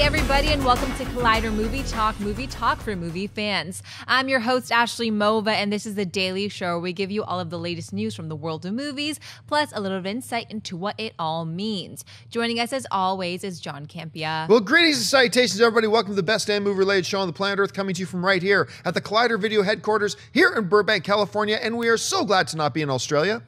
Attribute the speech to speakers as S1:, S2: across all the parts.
S1: everybody, and welcome to Collider Movie Talk for movie fans. I'm your host, Ashley Mova, and this is the daily show where we give you all of the latest news from the world of movies, plus a little bit of insight into what it all means. Joining us, as always, is Jon Campea.
S2: Well, greetings and salutations, everybody. Welcome to the best damn movie-related show on the planet Earth, coming to you from right here at the Collider Video headquarters here in Burbank, California, and we are so glad to not be in Australia.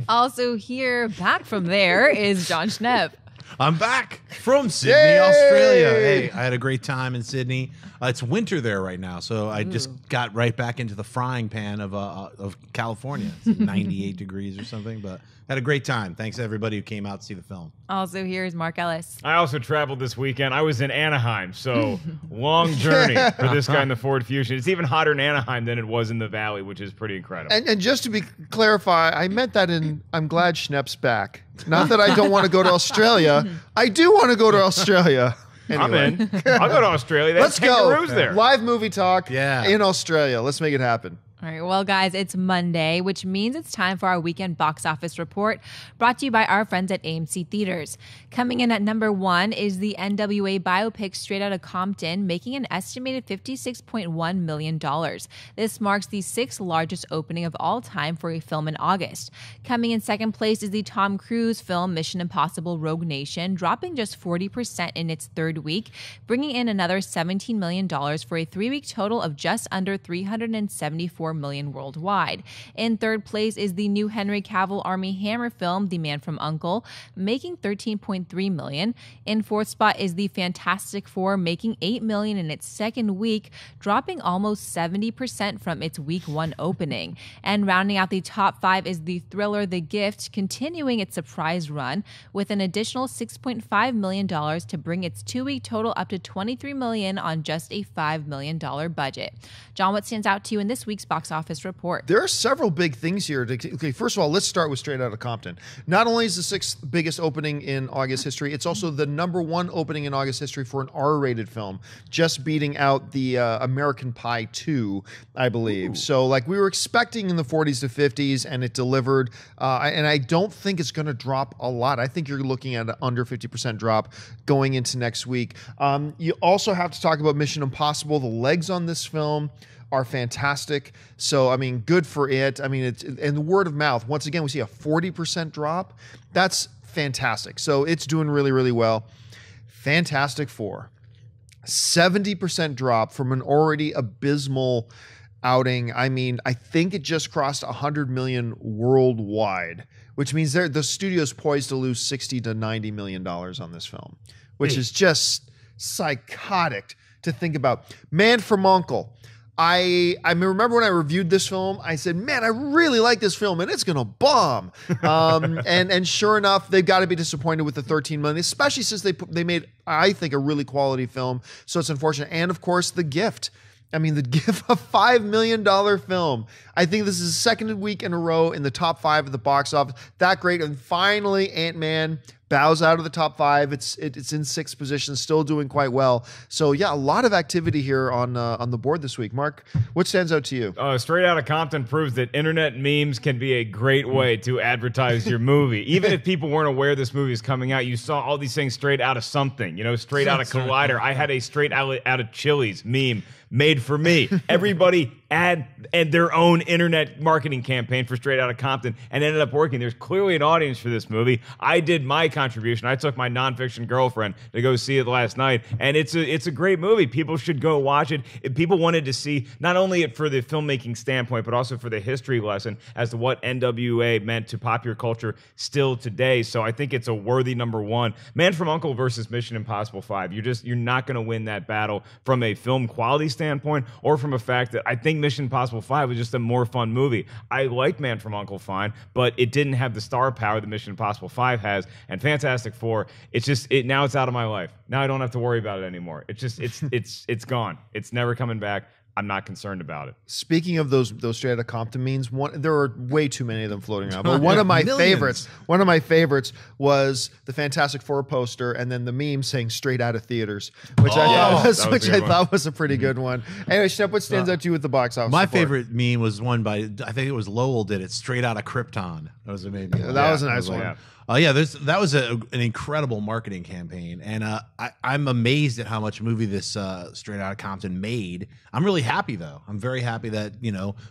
S1: Also here, back from there, is Jon Schnepp.
S3: I'm back from Sydney, Australia. Hey, I had a great time in Sydney. It's winter there right now, so I just got right back into the frying pan of California. It's 98 degrees or something, but had a great time. Thanks to everybody who came out to see the film.
S1: Also here is Mark Ellis.
S4: I also traveled this weekend. I was in Anaheim, so long journey for this guy in the Ford Fusion. It's even hotter in Anaheim than it was in the Valley, which is pretty incredible.
S2: And just to clarify, I meant that in I'm glad Schnepp's back. Not that I don't want to go to Australia. I do want to go to Australia. Anyway.
S4: I'm in. I'll go to Australia. They have kangaroos there.
S2: Live movie talk in Australia. Let's make it happen.
S1: All right, well, guys, it's Monday, which means it's time for our weekend box office report, brought to you by our friends at AMC Theatres. Coming in at number 1 is the NWA biopic Straight Outta Compton, making an estimated $56.1 million. This marks the 6th largest opening of all time for a film in August. Coming in second place is the Tom Cruise film Mission Impossible Rogue Nation, dropping just 40% in its third week, bringing in another $17 million for a 3-week total of just under $374 million worldwide. In third place is the new Henry Cavill Armie Hammer film, The Man from U.N.C.L.E., making $13.3 million. In fourth spot is the Fantastic Four, making $8 million in its second week, dropping almost 70% from its week 1 opening. And rounding out the top 5 is the thriller The Gift, continuing its surprise run with an additional $6.5 million to bring its 2-week total up to $23 million on just a $5 million budget. Jon, what stands out to you in this week's box office report?
S2: There are several big things here. Okay, first of all, let's start with Straight Outta Compton. Not only is the 6th biggest opening in August history, it's also the number 1 opening in August history for an R-rated film, just beating out the American Pie 2, I believe. Ooh. So, like, we were expecting in the 40s to 50s, and it delivered. And I don't think it's going to drop a lot. I think you're looking at an under 50% drop going into next week. You also have to talk about Mission Impossible. The legs on this film are fantastic. So, I mean, good for it. I mean, and the word of mouth, once again, we see a 40% drop. That's fantastic. So it's doing really, really well. Fantastic Four, 70% drop from an already abysmal outing. I mean, I think it just crossed 100 million worldwide, which means the studio's poised to lose $60 to $90 million on this film, which is just psychotic to think about. Man from U.N.C.L.E. I remember when I reviewed this film, I said, man, I really like this film and it's going to bomb. And sure enough, they've got to be disappointed with the $13 million, especially since they made, I think, a really quality film. So it's unfortunate. And of course, The Gift. I mean, The Gift, a $5 million film. I think this is the second week in a row in the top 5 of the box office. That great. And finally, Ant-Man bows out of the top 5. It's in 6th position, still doing quite well. So yeah, a lot of activity here on the board this week. Mark, what stands out to you?
S4: Straight Outta Compton proves that internet memes can be a great way to advertise your movie. Even if people weren't aware this movie is coming out, you saw all these things straight out of something. You know, straight out of Collider. I had a straight out of Chili's meme made for me. Everybody had their own internet marketing campaign for Straight Outta Compton and ended up working. There's clearly an audience for this movie. I did my contribution. I took my nonfiction girlfriend to go see it last night, and it's a great movie. People should go watch it. If people wanted to see not only it for the filmmaking standpoint, but also for the history lesson as to what NWA meant to popular culture still today. So I think it's a worthy number 1. Man from U.N.C.L.E. versus Mission Impossible 5. You're not going to win that battle from a film quality standpoint or from a fact that I think Mission Impossible 5 was just a more fun movie. I liked Man from U.N.C.L.E. fine, but it didn't have the star power that Mission Impossible 5 has. And Fantastic Four, now it's out of my life. Now I don't have to worry about it anymore. It's gone. It's never coming back. I'm not concerned about it.
S2: Speaking of those straight out of Compton memes, there are way too many of them floating around. But one of my favorites was the Fantastic Four poster and then the meme saying "straight out of theaters," which I thought was a pretty good one. Anyway, Schnepp, what stands out to you with the box office?
S3: My favorite meme was one by, I think it was Lowell did it, "Straight Out of Krypton." That was amazing.
S2: That was a nice one.
S3: That was an incredible marketing campaign, and I'm amazed at how much movie this Straight Outta Compton made. I'm really happy though. I'm very happy that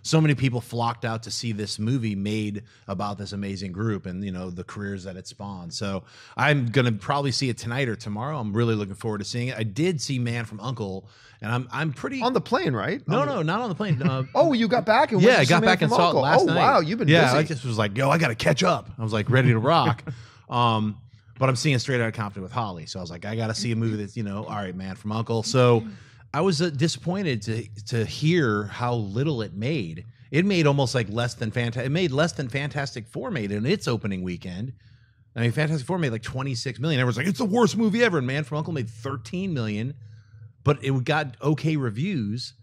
S3: so many people flocked out to see this movie made about this amazing group and the careers that it spawned. So I'm gonna probably see it tonight or tomorrow. I'm really looking forward to seeing it. I did see Man from U.N.C.L.E. And I'm pretty
S2: on the plane, right?
S3: No, not on the plane.
S2: Oh, you got back and went to see Man from
S3: saw it last night.
S2: Oh wow, you've been busy.
S3: I just was like, I got to catch up. I was like ready to rock. But I'm seeing Straight Outta Compton with Holly, so I was like, I got to see a movie that's all right, Man from U.N.C.L.E. So I was disappointed to hear how little it made. It made almost like less than Fantastic. It made less than Fantastic Four made in its opening weekend. I mean, Fantastic Four made like $26 million. Everyone's like, it's the worst movie ever. And Man from U.N.C.L.E. made $13 million. But it got okay reviews.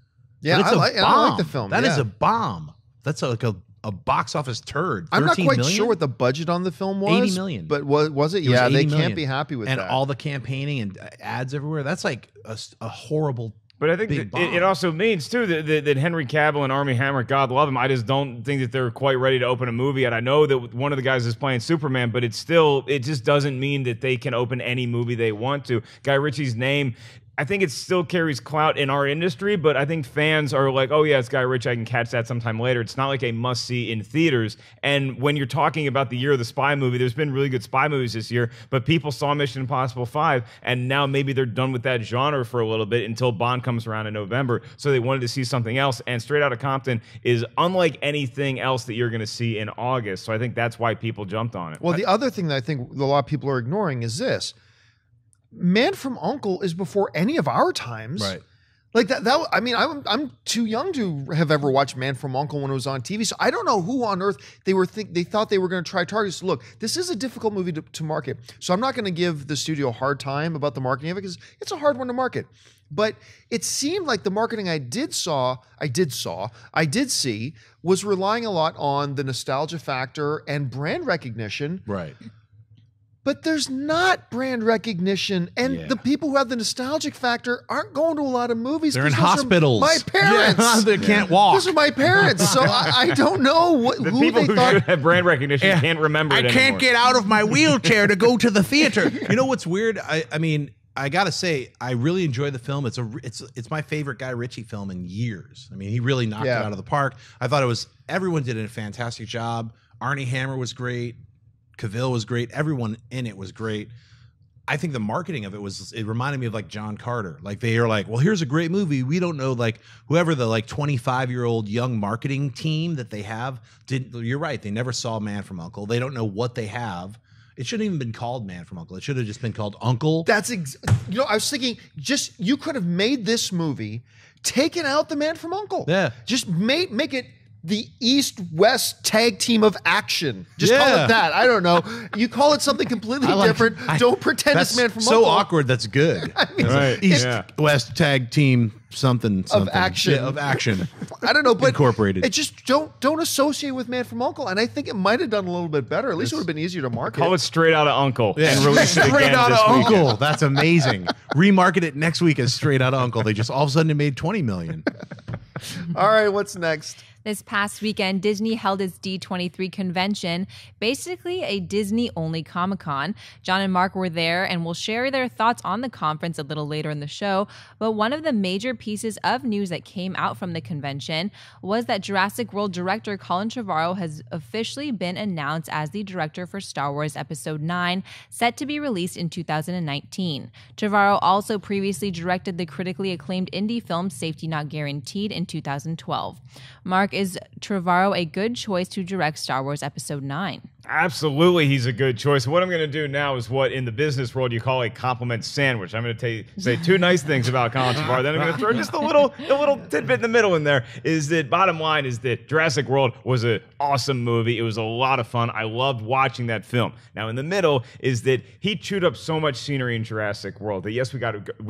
S2: Yeah, I like the film.
S3: That is a bomb. That's like a box office turd.
S2: I'm not quite sure what the budget on the film was.
S3: 80 million.
S2: But was it? Yeah, they can't be happy with that.
S3: And all the campaigning and ads everywhere. That's like a horrible.
S4: But I think it also means, too, that Henry Cavill and Armie Hammer, God love him, I just don't think that they're quite ready to open a movie yet. I know that one of the guys is playing Superman, but it just doesn't mean that they can open any movie they want to. Guy Ritchie's name, I think it still carries clout in our industry, but I think fans are like, oh yeah, it's Guy Ritchie, I can catch that sometime later. It's not like a must-see in theaters. And when you're talking about the year of the spy movie, there's been really good spy movies this year, but people saw Mission Impossible 5, and now maybe they're done with that genre for a little bit until Bond comes around in November, so they wanted to see something else, and Straight Outta Compton is unlike anything else that you're going to see in August, so I think that's why people jumped on it.
S2: Well, the other thing that I think a lot of people are ignoring is this. Man from U.N.C.L.E. is before any of our times.
S3: Right.
S2: Like that I mean, I'm too young to have ever watched Man from U.N.C.L.E. when it was on TV. So I don't know who on earth they thought they were going to try target. So look, this is a difficult movie to market. So I'm not going to give the studio a hard time about the marketing of it because it's a hard one to market. But it seemed like the marketing I did see was relying a lot on the nostalgia factor and brand recognition.
S3: Right.
S2: But there's not brand recognition, and the people who have the nostalgic factor aren't going to a lot of movies.
S3: They're in hospitals.
S2: My parents,
S3: they can't walk.
S2: Those are my parents, so I don't know
S4: the
S2: who
S4: people
S2: they
S4: who
S2: thought.
S4: should have brand recognition can't remember it
S3: I can't
S4: anymore.
S3: get out of my wheelchair to go to the theater. You know what's weird? I mean, I gotta say, I really enjoy the film. It's my favorite Guy Ritchie film in years. I mean, he really knocked it out of the park. I thought everyone did a fantastic job. Armie Hammer was great. Cavill was great. Everyone in it was great. I think the marketing of it reminded me of like John Carter. Like they are like, well, here's a great movie. We don't know, like whoever the like 25-year-old young marketing team that they have you're right. They never saw Man from U.N.C.L.E. They don't know what they have. It shouldn't even been called Man from U.N.C.L.E. It should have just been called Uncle.
S2: That's I was thinking, you could have made this movie, taken out the Man from U.N.C.L.E.
S3: Yeah.
S2: Just make it the East-West tag team of action. Just call it that. I don't know. You call it something completely different. Don't pretend it's Man from U.N.C.L.E.
S3: So awkward. That's good.
S2: I mean,
S4: Right.
S3: East-West tag team something.
S2: Of action.
S3: Yeah, of action.
S2: I don't know, but
S3: Incorporated.
S2: It just don't associate with Man from U.N.C.L.E. And I think it might have done a little bit better. At least it would have been easier to market.
S4: Call it Straight Outta U.N.C.L.E.
S3: Yeah.
S4: and release it
S3: Straight
S4: again
S3: Outta
S4: this weekend.
S3: U.N.C.L.E. That's amazing. Remarket it next week as Straight Outta U.N.C.L.E. They just all of a sudden it made $20 million.
S2: All right, what's next?
S1: This past weekend, Disney held its D23 convention, basically a Disney-only Comic-Con. John and Mark were there and will share their thoughts on the conference a little later in the show. But one of the major pieces of news that came out from the convention was that Jurassic World director Colin Trevorrow has officially been announced as the director for Star Wars Episode 9, set to be released in 2019. Trevorrow also previously directed the critically acclaimed indie film Safety Not Guaranteed in 2012. Mark, Mark, is Trevorrow a good choice to direct Star Wars Episode 9?
S4: Absolutely, he's a good choice. What I'm going to do now is what in the business world you call a compliment sandwich. I'm going to say two nice things about Colin Trevorrow, then I'm going to throw just the little tidbit in the middle in there. Is that bottom line is that Jurassic World was an awesome movie. It was a lot of fun. I loved watching that film. Now in the middle is that he chewed up so much scenery in Jurassic World that yes, we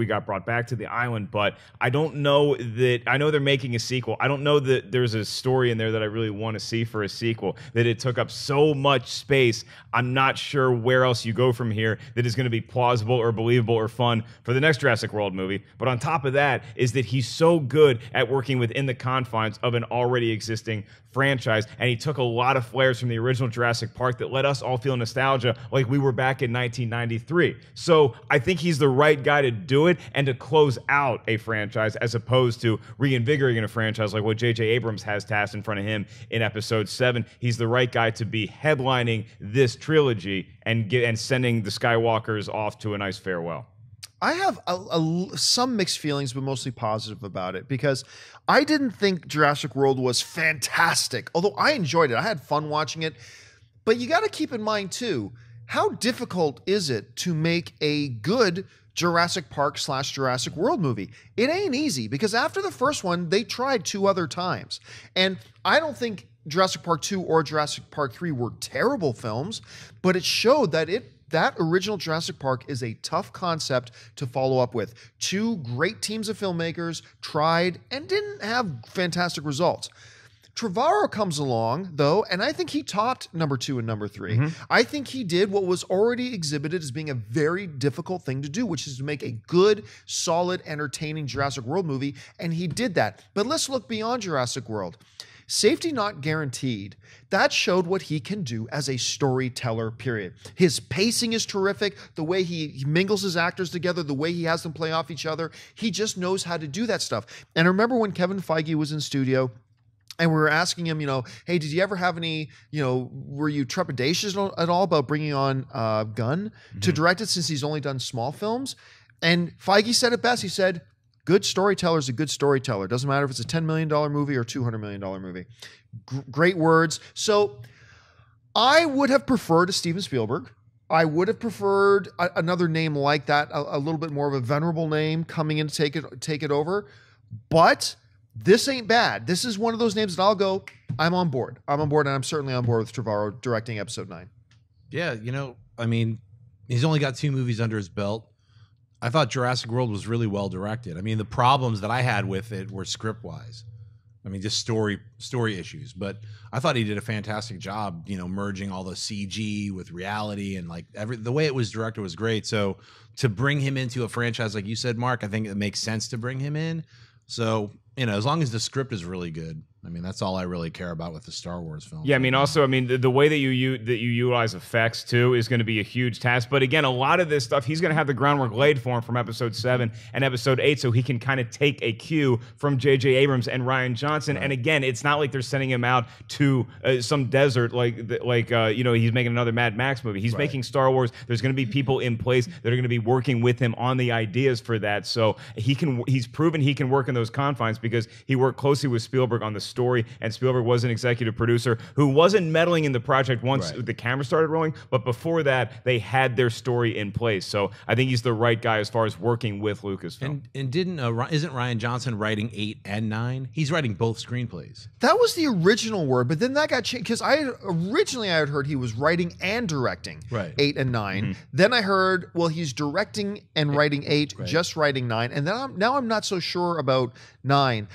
S4: got brought back to the island, but I don't know that. I know they're making a sequel. I don't know that there's a story in there that I really want to see for a sequel. That it took up so much space. I'm not sure where else you go from here that is going to be plausible or believable or fun for the next Jurassic World movie. But on top of that is that he's so good at working within the confines of an already existing franchise, and he took a lot of flares from the original Jurassic Park that let us all feel nostalgia like we were back in 1993. So I think he's the right guy to do it and to close out a franchise as opposed to reinvigorating a franchise like what J.J. Abrams has tasked in front of him in Episode 7. He's the right guy to be headlining this trilogy and sending the Skywalkers off to a nice farewell.
S2: I have some mixed feelings, but mostly positive about it because I didn't think Jurassic World was fantastic, although I enjoyed it. I had fun watching it. But you got to keep in mind, too, how difficult is it to make a good Jurassic Park / Jurassic World movie? It ain't easy because after the first one, they tried 2 other times. And I don't think Jurassic Park 2 or Jurassic Park 3 were terrible films, but it showed that that original Jurassic Park is a tough concept to follow up with. 2 great teams of filmmakers tried and didn't have fantastic results. Trevorrow comes along, though, and I think he topped number 2 and number 3. Mm-hmm. I think he did what was already exhibited as being a very difficult thing to do, which is to make a good, solid, entertaining Jurassic World movie, and he did that. But let's look beyond Jurassic World. Safety Not Guaranteed, that showed what he can do as a storyteller, period. His pacing is terrific. The way he mingles his actors together, the way he has them play off each other, he just knows how to do that stuff. And I remember when Kevin Feige was in studio, and we were asking him, hey, did you ever have any, were you trepidatious at all about bringing on Gunn to direct it since he's only done small films? And Feige said it best. He said, good storyteller is a good storyteller. Doesn't matter if it's a $10 million movie or $200 million movie. Great words. So I would have preferred a Steven Spielberg. I would have preferred another name like that, a little bit more of a venerable name coming in to take it over. But this ain't bad. This is one of those names that I'll go, I'm on board. I'm on board, and I'm certainly on board with Trevorrow directing Episode 9.
S3: Yeah, he's only got 2 movies under his belt. I thought Jurassic World was really well directed. I mean, the problems that I had with it were script-wise. I mean, just story issues. But I thought he did a fantastic job, merging all the CG with reality and the way it was directed was great. So to bring him into a franchise, like you said, Mark, I think it makes sense to bring him in. So, as long as the script is really good, that's all I really care about with the Star Wars film.
S4: Yeah, the way that you utilize effects too is going to be a huge task. But again, a lot of this stuff, he's going to have the groundwork laid for him from Episode 7 and Episode 8, so he can kind of take a cue from J.J. Abrams and Rian Johnson. Right. And again, it's not like they're sending him out to some desert like he's making another Mad Max movie. He's making Star Wars. There's going to be people in place that are going to be working with him on the ideas for that. So he's proven he can work in those confines because he worked closely with Spielberg on the story, and Spielberg was an executive producer who wasn't meddling in the project once the camera started rolling, but before that, they had their story in place. So I think he's the right guy as far as working with Lucasfilm.
S3: And isn't Rian Johnson writing 8 and 9? He's writing both screenplays.
S2: That was the original word, but then that got changed because originally I had heard he was writing and directing 8 and 9. Mm-hmm. Then I heard, he's directing and writing 8, just writing 9, and then I'm not so sure about 9.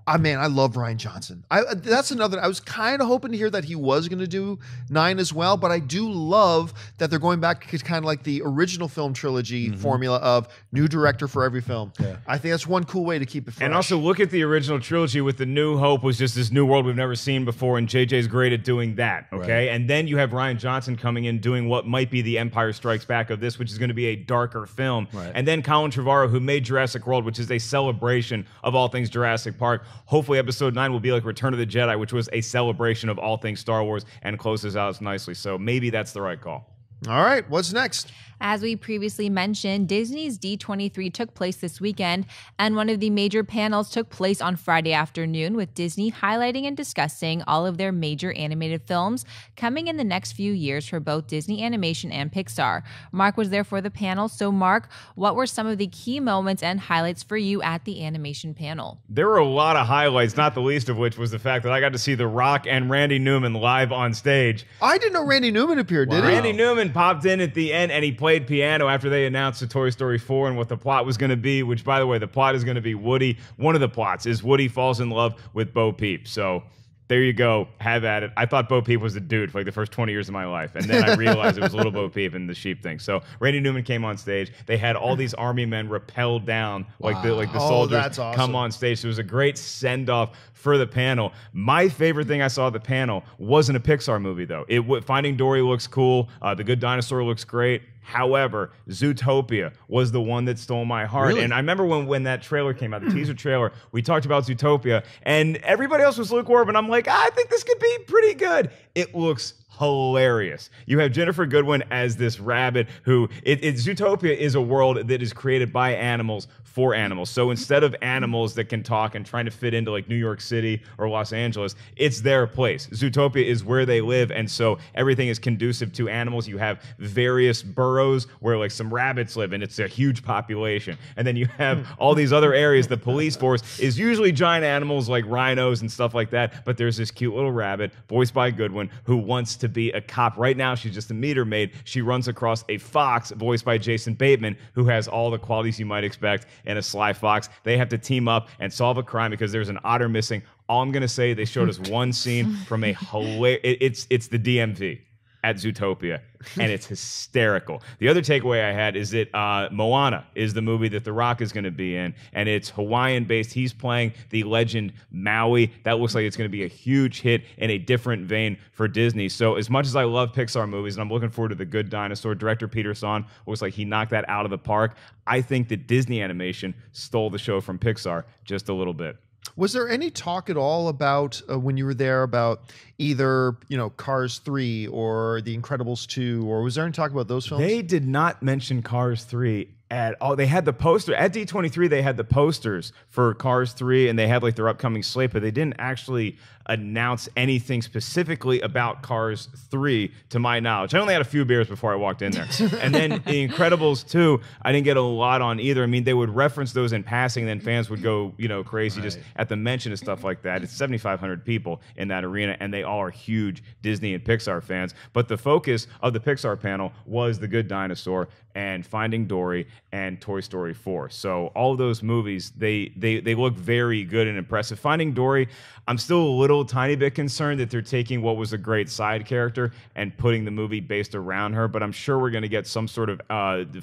S2: I love Rian Johnson. That's another. I was kind of hoping to hear that he was going to do 9 as well, but I do love that they're going back to kind of like the original film trilogy formula of new director for every film. Yeah. I think that's one cool way to keep it fresh.
S4: And also look at the original trilogy with The New Hope was just this new world we've never seen before, and JJ's great at doing that, okay? Right. And then you have Rian Johnson coming in doing what might be the Empire Strikes Back of this, which is going to be a darker film. Right. And then Colin Trevorrow, who made Jurassic World, which is a celebration of all things Jurassic Park. Hopefully Episode 9 will be like Return of the Jedi, which was a celebration of all things Star Wars and closes out nicely. So maybe that's the right call.
S2: All right, what's next?
S1: As we previously mentioned, Disney's D23 took place this weekend, and one of the major panels took place on Friday afternoon, with Disney highlighting and discussing all of their major animated films coming in the next few years for both Disney Animation and Pixar. Mark was there for the panel. So Mark, what were some of the key moments and highlights for you at the animation panel?
S4: There were a lot of highlights, not the least of which was the fact that I got to see The Rock and Randy Newman live on stage.
S2: I didn't know Randy Newman appeared, did he?
S4: Randy Newman popped in at the end, and he played piano after they announced the Toy Story 4 and what the plot was going to be, which, by the way, the plot is going to be Woody. One of the plots is Woody falls in love with Bo Peep. So there you go. Have at it. I thought Bo Peep was a dude for like the first 20 years of my life. And then I realized it was little Bo Peep and the sheep thing. So Randy Newman came on stage. They had all these army men rappelled down like the soldiers
S2: that's awesome.
S4: come on stage. So it was a great send-off for the panel. My favorite thing I saw at the panel wasn't a Pixar movie, though. Finding Dory looks cool. The Good Dinosaur looks great. However, Zootopia was the one that stole my heart.
S3: Really?
S4: And I remember when that trailer came out, the teaser trailer, we talked about Zootopia, and everybody else was lukewarm, and I'm like, I think this could be pretty good. It looks hilarious. You have Jennifer Goodwin as this rabbit who, Zootopia is a world that is created by animals for animals. So instead of animals that can talk and trying to fit into like New York City or Los Angeles, it's their place. Zootopia is where they live, and so everything is conducive to animals. You have various boroughs where like some rabbits live, and it's a huge population. And then you have all these other areas. The police force is usually giant animals like rhinos and stuff like that, but there's this cute little rabbit, voiced by Goodwin, who wants to be a cop. Right now, she's just a meter maid. She runs across a fox, voiced by Jason Bateman, who has all the qualities you might expect in a sly fox. They have to team up and solve a crime because there's an otter missing. All I'm going to say, they showed us one scene from a hilarious... It's the DMV at Zootopia, and it's hysterical. The other takeaway I had is that Moana is the movie that The Rock is going to be in, and it's Hawaiian-based. He's playing the legend Maui. That looks like it's going to be a huge hit in a different vein for Disney. So as much as I love Pixar movies, and I'm looking forward to The Good Dinosaur, director Peter Sohn looks like he knocked that out of the park. I think that Disney Animation stole the show from Pixar just a little bit.
S2: Was there any talk at all about when you were there about either, Cars 3 or The Incredibles 2, or was there any talk about those films?
S4: They did not mention Cars 3 at all. They had the poster at D23. They had the posters for Cars 3, and they had like their upcoming slate, but they didn't actually announce anything specifically about Cars 3 to my knowledge. I only had a few beers before I walked in there. And then The Incredibles 2, I didn't get a lot on either. I mean, they would reference those in passing, and then fans would go, crazy just at the mention of stuff like that. It's 7,500 people in that arena, and they all are huge Disney and Pixar fans. But the focus of the Pixar panel was The Good Dinosaur and Finding Dory and Toy Story 4. So all of those movies, they look very good and impressive. Finding Dory, I'm still a little tiny bit concerned that they're taking what was a great side character and putting the movie based around her, but I'm sure we're going to get some sort of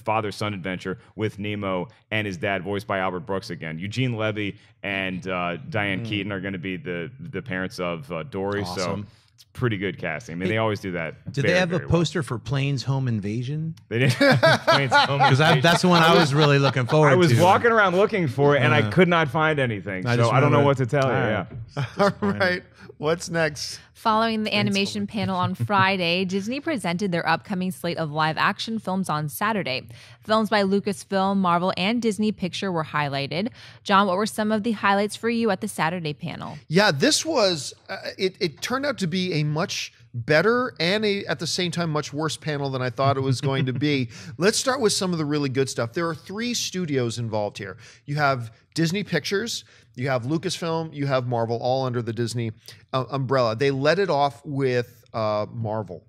S4: father-son adventure with Nemo and his dad, voiced by Albert Brooks again. Eugene Levy and Diane Keaton are going to to be the parents of Dory.
S3: Awesome.
S4: So it's pretty good casting. I mean, they always do that.
S3: Did they have a poster for Planes Home Invasion?
S4: They didn't have Planes Home Invasion.
S3: Because that's the one I was really looking forward to.
S4: I was walking around looking for it, and I could not find anything. So I don't know what to tell you. Yeah.
S2: All right. What's next?
S1: Following the animation panel on Friday, Disney presented their upcoming slate of live action films on Saturday. Films by Lucasfilm, Marvel, and Disney Picture were highlighted. John, what were some of the highlights for you at the Saturday panel?
S2: Yeah, this was, it turned out to be a much better and at the same time much worse panel than I thought it was going to be. Let's start with some of the really good stuff. There are 3 studios involved here. You have Disney Pictures, you have Lucasfilm, you have Marvel, all under the Disney umbrella. They led it off with Marvel.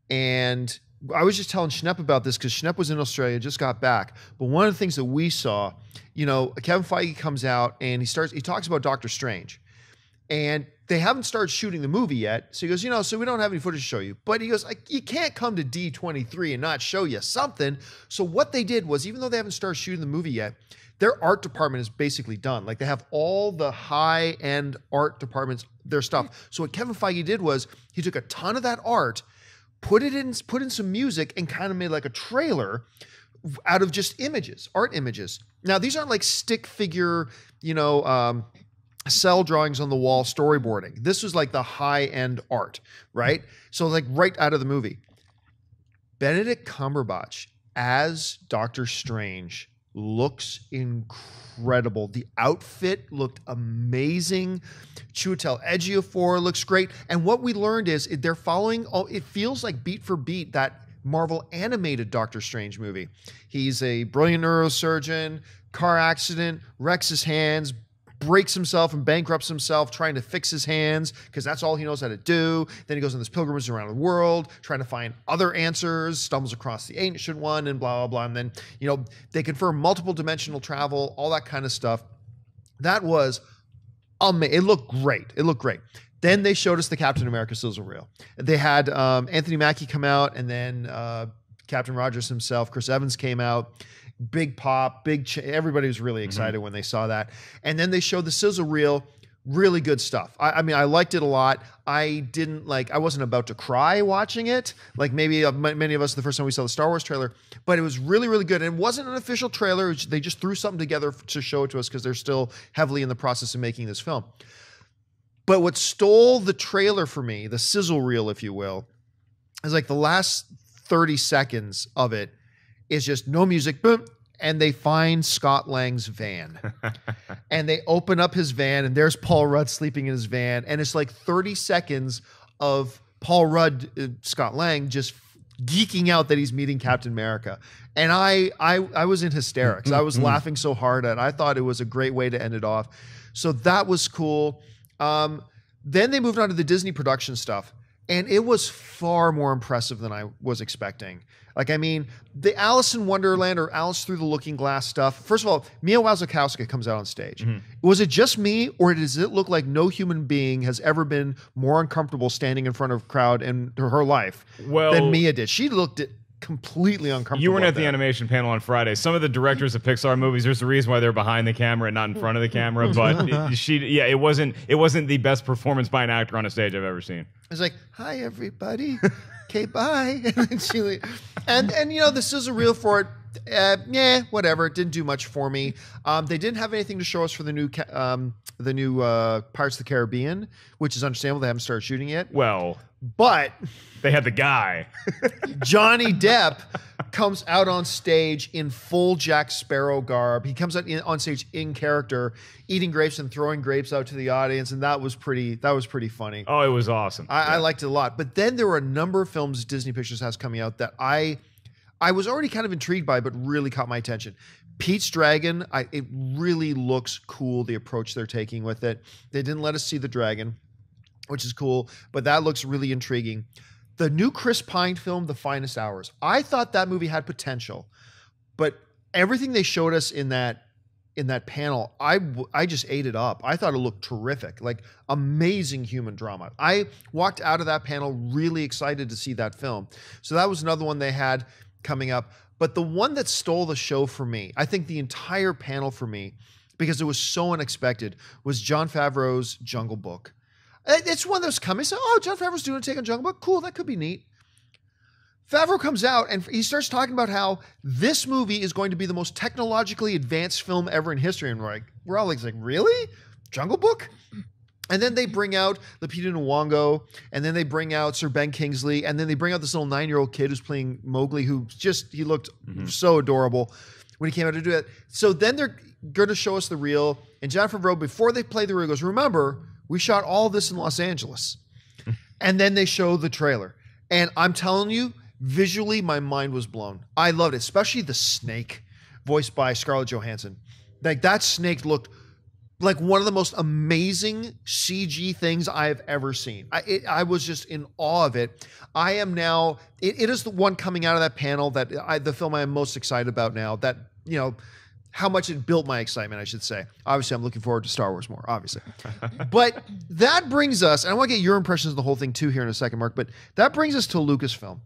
S2: And I was just telling Schnepp about this because Schnepp was in Australia, just got back. But one of the things that we saw, Kevin Feige comes out and he talks about Doctor Strange. And they haven't started shooting the movie yet. So he goes, so we don't have any footage to show you. But he goes, you can't come to D23 and not show you something. So what they did was, even though they haven't started shooting the movie yet, their art department is basically done. Like, they have all the high-end art departments, their stuff. So what Kevin Feige did was he took a ton of that art, put in some music, and kind of made like a trailer out of just images, art images. Now, these aren't like stick figure, cell drawings on the wall storyboarding. This was like the high-end art, right? So like right out of the movie. Benedict Cumberbatch as Doctor Strange looks incredible. The outfit looked amazing. Chiwetel Ejiofor looks great. And what we learned is they're following, it feels like beat for beat that Marvel animated Doctor Strange movie. He's a brilliant neurosurgeon, car accident, wrecks his hands, breaks himself and bankrupts himself trying to fix his hands because that's all he knows how to do. Then he goes on this pilgrimage around the world trying to find other answers, stumbles across the ancient one and blah, blah, blah. And then, you know, they confirm multiple dimensional travel, all that kind of stuff. That was amazing. It looked great. It looked great. Then they showed us the Captain America sizzle reel. They had Anthony Mackie come out, and then Captain Rogers himself, Chris Evans, came out. Big pop, everybody was really excited when they saw that. And then they showed the sizzle reel, really good stuff. I mean, I liked it a lot. I wasn't about to cry watching it, like maybe many of us the first time we saw the Star Wars trailer, but it was really, really good. And it wasn't an official trailer. They just threw something together to show it to us because they're still heavily in the process of making this film. But what stole the trailer for me, the sizzle reel, if you will, is like the last 30 seconds of it is just no music, boom, and they find Scott Lang's van. And they open up his van, and there's Paul Rudd sleeping in his van, and it's like 30 seconds of Paul Rudd, Scott Lang, just geeking out that he's meeting Captain America. And I was in hysterics. I was laughing so hard at it. I thought it was a great way to end it off. So that was cool. Then they moved on to the Disney production stuff, and it was far more impressive than I was expecting. Like, I mean, the Alice in Wonderland or Alice Through the Looking Glass stuff. First of all, Mia Wasikowska comes out on stage. Was it just me, or does it look like no human being has ever been more uncomfortable standing in front of a crowd in her life than Mia did? She looked completely uncomfortable.
S4: You weren't at the animation panel on Friday. Some of the directors of Pixar movies, there's a reason why they're behind the camera and not in front of the camera. But it wasn't the best performance by an actor on a stage I've ever seen.
S2: It's like, hi everybody, okay, bye. and you know, the sizzle reel for it, whatever. It didn't do much for me. They didn't have anything to show us for the new Pirates of the Caribbean, which is understandable. They haven't started shooting yet.
S4: Well,
S2: but
S4: they had the guy.
S2: Johnny Depp comes out on stage in full Jack Sparrow garb. He comes out on stage in character, eating grapes and throwing grapes out to the audience, and that was pretty funny.
S4: Oh, it was awesome.
S2: I liked it a lot. But then there were a number of films Disney Pictures has coming out that I was already kind of intrigued by, but really caught my attention. Pete's Dragon, it really looks cool, the approach they're taking with it. They didn't let us see the dragon, which is cool, but that looks really intriguing. The new Chris Pine film, The Finest Hours. I thought that movie had potential, but everything they showed us in that panel, I just ate it up. I thought it looked terrific, like amazing human drama. I walked out of that panel really excited to see that film. So that was another one they had coming up. But the one that stole the show for me, I think the entire panel for me, because it was so unexpected, was Jon Favreau's Jungle Book. It's one that was coming. So, Jon Favreau's doing a take on Jungle Book. Cool, that could be neat. Favreau comes out and he starts talking about how this movie is going to be the most technologically advanced film ever in history. And we're all like, really? Jungle Book? And then they bring out Lupita Nyong'o, and then they bring out Sir Ben Kingsley, and then they bring out this little 9-year-old kid who's playing Mowgli, he looked so adorable when he came out to do it. So then they're going to show us the reel, and Jon Favreau, before they play the reel, goes, remember, we shot all this in Los Angeles. And then they show the trailer. And I'm telling you, visually, my mind was blown. I loved it, especially the snake, voiced by Scarlett Johansson. Like, that snake looked like one of the most amazing CG things I have ever seen. I was just in awe of it. I am now, it is the one coming out of that panel that the film I am most excited about now, that, you know, how much it built my excitement, I should say. Obviously, I'm looking forward to Star Wars more, obviously. But that brings us, and I want to get your impressions of the whole thing too here in a second, Mark, but that brings us to Lucasfilm.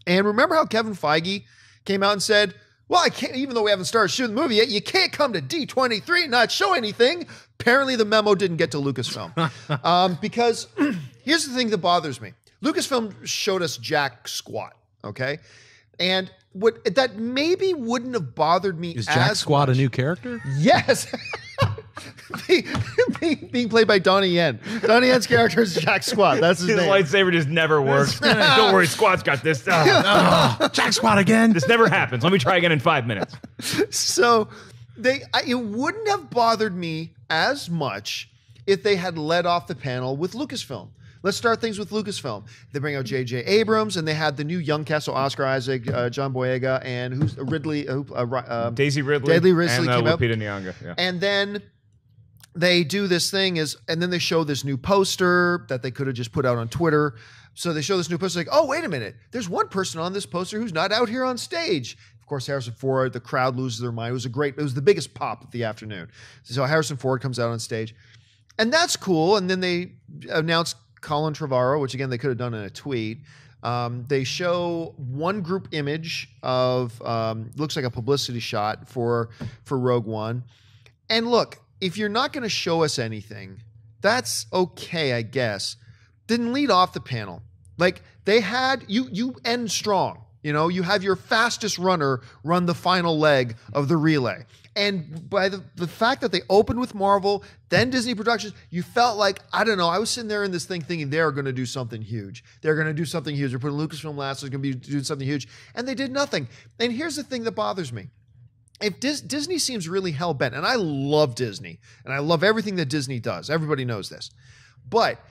S2: And remember how Kevin Feige came out and said, well, I can't, even though we haven't started shooting the movie yet, you can't come to D23 and not show anything. Apparently the memo didn't get to Lucasfilm. Because here's the thing that bothers me. Lucasfilm showed us Jack Squat, okay? And what that maybe wouldn't have bothered me
S3: Is Jack Squat
S2: much.
S3: a new character?
S2: Yes. being played by Donnie Yen. Donnie Yen's character is Jack Squat. That's his name.
S4: lightsaber just never works. Don't worry, Squat's got this.
S3: Jack Squat again.
S4: This never happens. Let me try again in 5 minutes.
S2: So it wouldn't have bothered me as much if they had led off the panel with Lucasfilm. Let's start things with Lucasfilm. They bring out J.J. Abrams, and they had the new young cast, so Oscar Isaac, John Boyega, and who's Ridley?
S4: Daisy Ridley.
S2: Daisy Ridley
S4: and
S2: came out.
S4: Lupita Nyong'o. Yeah.
S2: And then they do this thing and then they show this new poster that they could have just put out on Twitter. So they show this new poster, like, oh, wait a minute. There's one person on this poster who's not out here on stage. Of course, Harrison Ford, the crowd loses their mind. It was the biggest pop of the afternoon. So Harrison Ford comes out on stage. And that's cool. And then they announced Colin Trevorrow, which again, they could have done in a tweet. They show one group image of, looks like a publicity shot for Rogue One. And look, if you're not going to show us anything, that's okay, I guess. Didn't lead off the panel. Like they had, you end strong. You know, you have your fastest runner run the final leg of the relay. And by the fact that they opened with Marvel, then Disney Productions, you felt like, I don't know, I was sitting there in this thing thinking they're going to do something huge. They're going to do something huge. They're putting Lucasfilm last, they're going to be doing something huge. And they did nothing. And here's the thing that bothers me. If Disney seems really hell-bent, and I love Disney, and I love everything that Disney does. Everybody knows this. But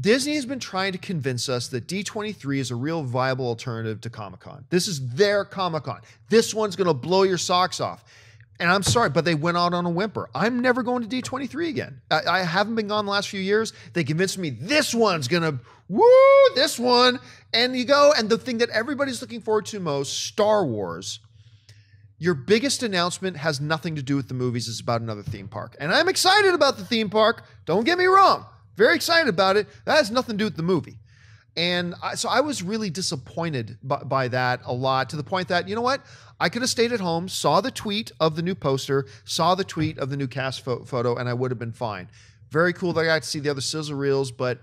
S2: Disney has been trying to convince us that D23 is a real viable alternative to Comic-Con. This is their Comic-Con. This one's going to blow your socks off. And I'm sorry, but they went out on a whimper. I'm never going to D23 again. I haven't been gone the last few years. They convinced me this one's going to, this one. And you go, and the thing that everybody's looking forward to most, Star Wars. Your biggest announcement has nothing to do with the movies. It's about another theme park. And I'm excited about the theme park. Don't get me wrong. Very excited about it. That has nothing to do with the movie. And so I was really disappointed by that a lot, to the point that, you know what? I could have stayed at home, saw the tweet of the new poster, saw the tweet of the new cast photo, and I would have been fine. Very cool that I got to see the other sizzle reels, but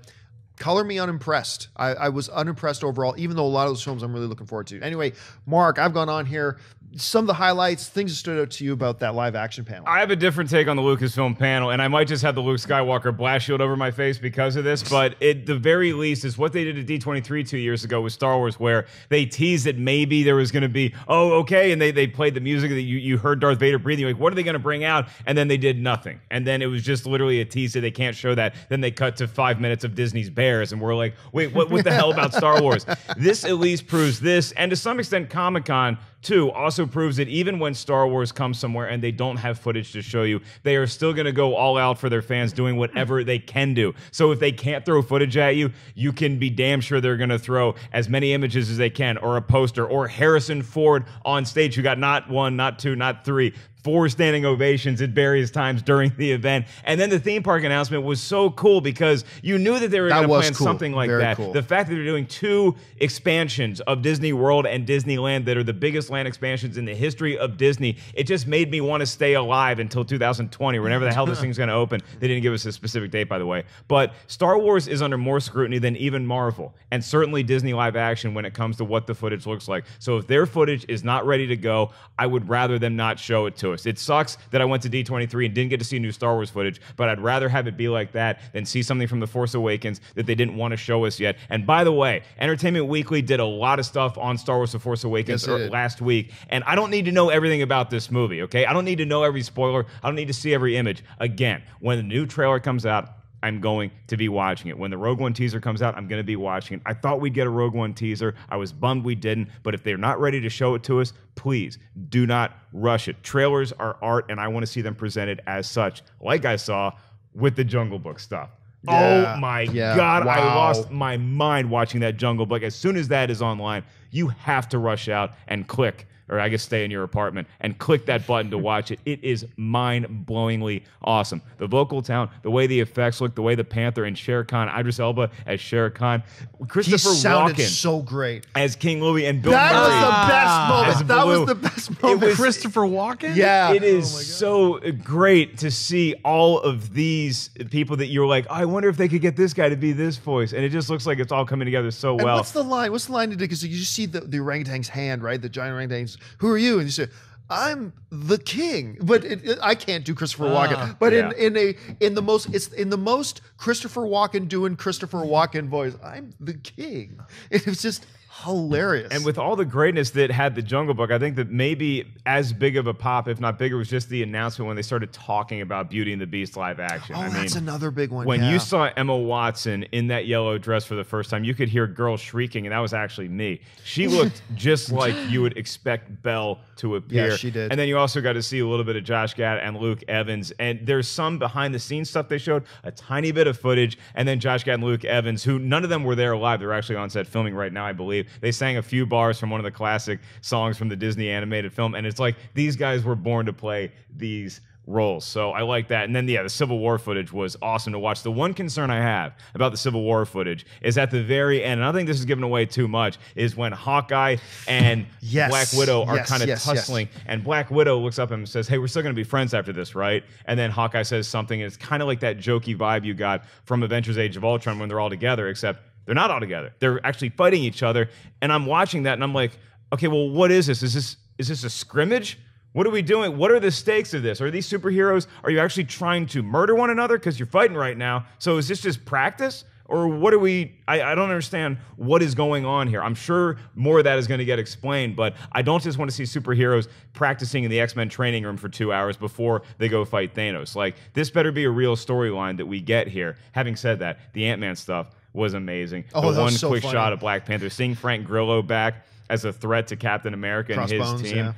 S2: color me unimpressed. I was unimpressed overall, even though a lot of those films I'm really looking forward to. Anyway, Mark, I've gone on here. Some of the highlights, things that stood out to you about that live action panel.
S4: I have a different take on the Lucasfilm panel, and I might just have the Luke Skywalker blast shield over my face because of this, but at the very least is what they did at D23 2 years ago with Star Wars, where they teased that maybe there was going to be, oh, okay, and they played the music that you heard Darth Vader breathing. Like, what are they going to bring out? And then they did nothing. And then it was just literally a teaser. They can't show that. Then they cut to 5 minutes of Disney's Bears, and we're like, wait, what the hell about Star Wars? This at least proves this, and to some extent Comic-Con too also proves that even when Star Wars comes somewhere and they don't have footage to show you, they are still going to go all out for their fans, doing whatever they can do. So if they can't throw footage at you, you can be damn sure they're going to throw as many images as they can, or a poster, or Harrison Ford on stage, who got not one, not two, not three, 4 standing ovations at various times during the event. And then the theme park announcement was so cool because you knew that they were going to plan something like that. Cool. The fact that they're doing 2 expansions of Disney World and Disneyland that are the biggest land expansions in the history of Disney, it just made me want to stay alive until 2020, whenever the hell this thing's going to open. They didn't give us a specific date, by the way. But Star Wars is under more scrutiny than even Marvel, and certainly Disney live action when it comes to what the footage looks like. So if their footage is not ready to go, I would rather them not show it to us. It sucks that I went to D23 and didn't get to see new Star Wars footage, but I'd rather have it be like that than see something from The Force Awakens that they didn't want to show us yet. And by the way, Entertainment Weekly did a lot of stuff on Star Wars The Force Awakens last week, and I don't need to know everything about this movie, okay? I don't need to know every spoiler. I don't need to see every image. Again, when the new trailer comes out, I'm going to be watching it. When the Rogue One teaser comes out, I'm going to be watching it. I thought we'd get a Rogue One teaser. I was bummed we didn't. But if they're not ready to show it to us, please do not rush it. Trailers are art, and I want to see them presented as such, like I saw with the Jungle Book stuff. Yeah, oh my God, wow. I lost my mind watching that Jungle Book. As soon as that is online, you have to rush out and click, or I guess stay in your apartment, and click that button to watch it. It is mind-blowingly awesome. The vocal talent, the way the effects look, the way the Panther and Shere Khan, Idris Elba as Shere Khan, Christopher Walken
S2: so great
S4: as King Louis, and Bill
S2: Murray.
S4: That
S2: was the best moment.
S3: It was Christopher Walken?
S2: Yeah.
S4: It is so great to see all of these people that you're like, I wonder if they could get this guy to be this voice. And it just looks like it's all coming together so well.
S2: What's the line? What's the line to do? Because you just see the orangutan's hand, right? The giant orangutan's, who are you? And you say, I'm the king, but I can't do Christopher Walken. But in the most Christopher Walken doing Christopher Walken voice, I'm the king. It was just hilarious.
S4: And with all the greatness that had the Jungle Book, I think that maybe as big of a pop, if not bigger, was just the announcement when they started talking about Beauty and the Beast live action.
S2: Oh, that's another big one.
S4: When you saw Emma Watson in that yellow dress for the first time, you could hear girls shrieking, and that was actually me. She looked just like you would expect Belle to appear.
S2: Yeah, she did.
S4: And then you also got to see a little bit of Josh Gad and Luke Evans. And there's some behind-the-scenes stuff they showed, a tiny bit of footage, and then Josh Gad and Luke Evans, who none of them were there live. They're actually on set filming right now, I believe. They sang a few bars from one of the classic songs from the Disney animated film, and it's like these guys were born to play these roles. So I like that. And then, the Civil War footage was awesome to watch. The one concern I have about the Civil War footage is at the very end, and I think this is giving away too much, is when Hawkeye and Black Widow are kind of tussling, and Black Widow looks up and says, hey, we're still going to be friends after this, right? And then Hawkeye says something, and it's kind of like that jokey vibe you got from Avengers Age of Ultron when they're all together, except they're not all together. They're actually fighting each other. And I'm watching that and I'm like, okay, well, what is this? Is this a scrimmage? What are we doing? What are the stakes of this? Are these superheroes? Are you actually trying to murder one another? Because you're fighting right now. So is this just practice? Or what are we... I don't understand what is going on here. I'm sure more of that is going to get explained, but I don't just want to see superheroes practicing in the X-Men training room for 2 hours before they go fight Thanos. Like, this better be a real storyline that we get here. Having said that, the Ant-Man stuff was amazing.
S2: Oh,
S4: the one
S2: so
S4: quick
S2: funny.
S4: shot of Black Panther, seeing Frank Grillo back as a threat to Captain America and his team.
S2: Yeah.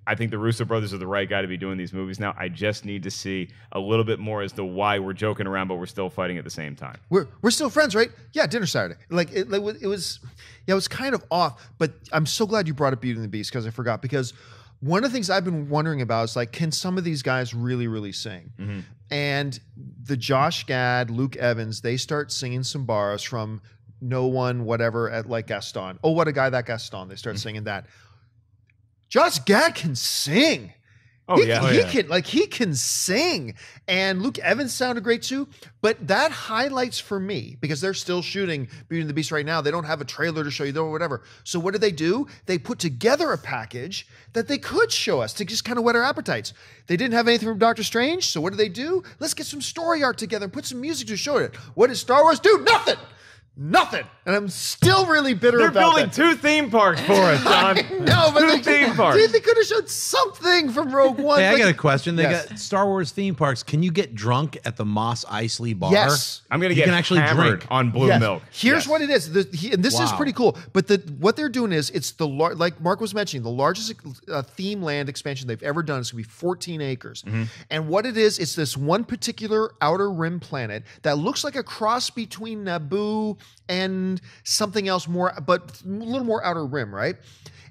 S4: I think the Russo brothers are the right guy to be doing these movies now. I just need to see a little bit more as to why we're joking around, but we're still fighting at the same time.
S2: We're still friends, right? Yeah, dinner Saturday. It was kind of off, but I'm so glad you brought up Beauty and the Beast because I forgot. Because one of the things I've been wondering about is like, can some of these guys really, really sing? Mm-hmm. And the Josh Gad, Luke Evans, they start singing some bars from No One, whatever, at like Gaston. Oh, what a guy, that Gaston. They start singing that. Josh Gad can sing. He can sing. And Luke Evans sounded great too. But that highlights for me, because they're still shooting Beauty and the Beast right now. They don't have a trailer to show you or whatever. So what do? They put together a package that they could show us to just kind of whet our appetites. They didn't have anything from Doctor Strange. So what do? Let's get some story art together and put some music to show it. What does Star Wars do? Nothing. And I'm still really bitter about that.
S4: They're building 2 theme parks for us, John.
S2: No, but
S4: 2 theme parks.
S2: Dude, they could have showed something from Rogue One.
S3: Hey, I got a question. They got Star Wars theme parks. Can you get drunk at the Mos Eisley bar?
S2: Yes.
S4: I'm going to get hammered on blue milk.
S2: Here's what it is. And this is pretty cool. But what they're doing is, it's like Mark was mentioning, the largest theme land expansion they've ever done. It's going to be 14 acres. Mm-hmm. And what it is, it's this one particular outer rim planet that looks like a cross between Naboo and something else more, but a little more outer rim, right?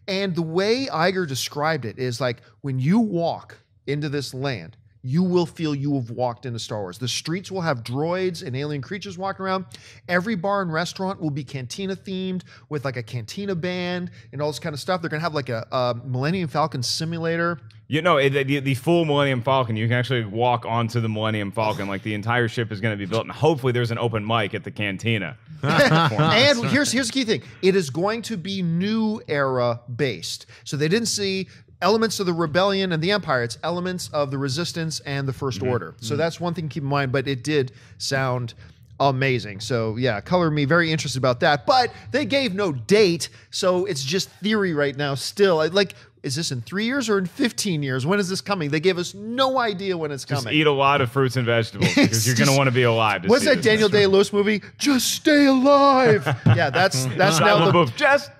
S2: And the way Iger described it is like, when you walk into this land, you will feel you have walked into Star Wars. The streets will have droids and alien creatures walking around. Every bar and restaurant will be cantina themed with like a cantina band and all this kind of stuff. They're going to have like a Millennium Falcon simulator.
S4: You know, the full Millennium Falcon, you can actually walk onto the Millennium Falcon. Like, the entire ship is going to be built, and hopefully there's an open mic at the cantina.
S2: And here's the key thing. It is going to be new era based. So they didn't see elements of the rebellion and the Empire. It's elements of the Resistance and the First Order. So that's one thing to keep in mind, but it did sound amazing. So yeah, color me very interested about that. But they gave no date, so it's just theory right now still. Like, is this in 3 years or in 15 years? When is this coming? They gave us no idea when it's coming.
S4: Just eat a lot of fruits and vegetables because you're going to want to be alive.
S2: What's that Daniel Day-Lewis movie? Just stay alive. Yeah, that's now the...
S4: Just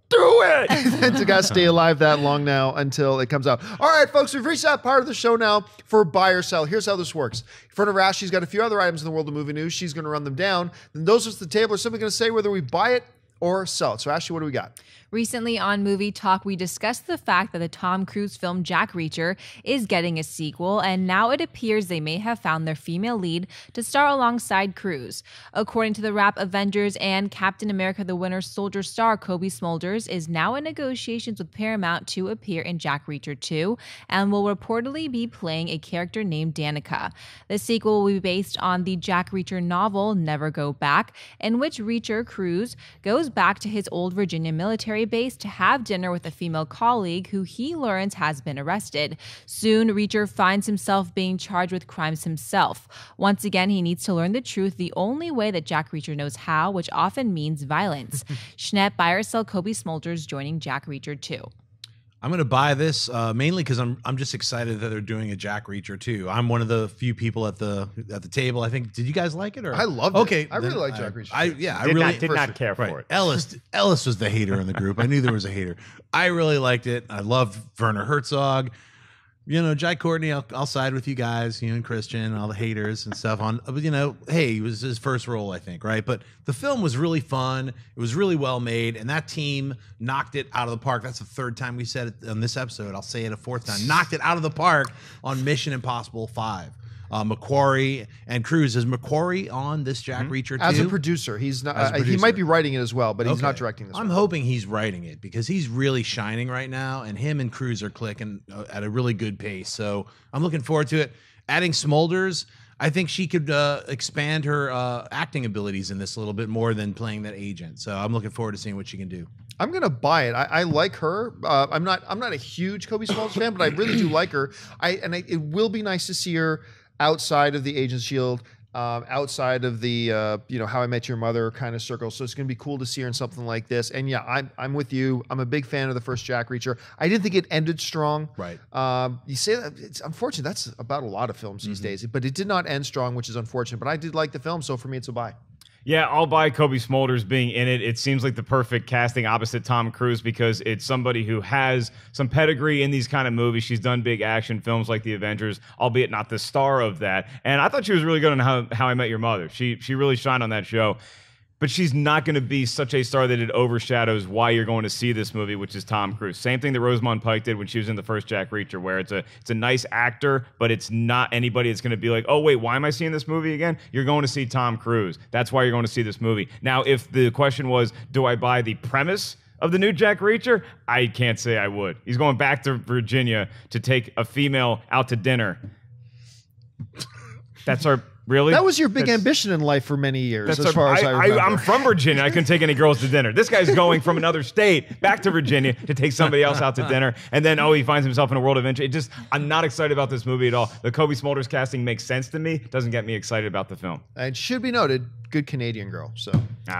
S4: do it.
S2: And to guys stay alive that long now until it comes out. All right, folks, we've reached that part of the show now for buy or sell. Here's how this works. In front of Ash, she's got a few other items in the world of movie news. She's going to run them down. Then those of us at the table are simply going to say whether we buy it or sell it. So, Ashley, what do we got?
S1: Recently on Movie Talk, we discussed the fact that the Tom Cruise film Jack Reacher is getting a sequel, and now it appears they may have found their female lead to star alongside Cruise. According to the Wrap, Avengers and Captain America the Winter Soldier star Cobie Smulders is now in negotiations with Paramount to appear in Jack Reacher 2 and will reportedly be playing a character named Danica. The sequel will be based on the Jack Reacher novel Never Go Back, in which Reacher Cruise goes goes back to his old Virginia military base to have dinner with a female colleague who he learns has been arrested. Soon, Reacher finds himself being charged with crimes himself. Once again, he needs to learn the truth the only way that Jack Reacher knows how, which often means violence. Schnepp, buy or sell Cobie Smulders joining Jack Reacher 2.
S3: I'm going to buy this mainly because I'm just excited that they're doing a Jack Reacher too. I'm one of the few people at the table. I think. Did you guys like it? Or
S2: I loved it. I really like Jack Reacher.
S3: I
S4: did not care for it.
S3: Ellis was the hater in the group. I knew there was a hater. I really liked it. I loved Werner Herzog. You know, Jai Courtney, I'll side with you guys, you and Christian, all the haters and stuff on, you know, hey, it was his first role, I think, right? But the film was really fun. It was really well made, and that team knocked it out of the park. That's the third time we said it on this episode. I'll say it a fourth time. Knocked it out of the park on Mission Impossible 5. Macquarie and Cruise. Is Macquarie on this Jack Reacher too?
S2: As a producer. He's not. He might be writing it as well, but he's not directing this.
S3: I'm hoping he's writing it because he's really shining right now, and him and Cruise are clicking at a really good pace. So I'm looking forward to it. Adding Smulders, I think she could expand her acting abilities in this a little bit more than playing that agent. So I'm looking forward to seeing what she can do.
S2: I'm gonna buy it. I like her. I'm not a huge Cobie Smulders fan, but I really do like her. It will be nice to see her outside of the Agents Shield, outside of the How I Met Your Mother kind of circle. So it's going to be cool to see her in something like this. And yeah, I'm with you. I'm a big fan of the first Jack Reacher. I didn't think it ended strong.
S3: Right.
S2: You say that it's unfortunate. That's about a lot of films these days. But it did not end strong, which is unfortunate. But I did like the film, so for me, it's a buy.
S4: Yeah, I'll buy Cobie Smulders being in it. It seems like the perfect casting opposite Tom Cruise because it's somebody who has some pedigree in these kind of movies. She's done big action films like The Avengers, albeit not the star of that. And I thought she was really good on How I Met Your Mother. She really shined on that show. But she's not going to be such a star that it overshadows why you're going to see this movie, which is Tom Cruise. Same thing that Rosamund Pike did when she was in the first Jack Reacher, where it's a nice actor, but it's not anybody that's going to be like, oh, wait, why am I seeing this movie again? You're going to see Tom Cruise. That's why you're going to see this movie. Now, if the question was, do I buy the premise of the new Jack Reacher? I can't say I would. He's going back to Virginia to take a female out to dinner. That's our... Really?
S2: That was your big ambition in life for many years, as far as I remember.
S4: I'm from Virginia. I couldn't take any girls to dinner. This guy's going from another state back to Virginia to take somebody else out to dinner, and then, he finds himself in a world adventure. I'm not excited about this movie at all. The Cobie Smulders casting makes sense to me. Doesn't get me excited about the film.
S2: It should be noted, good Canadian girl. So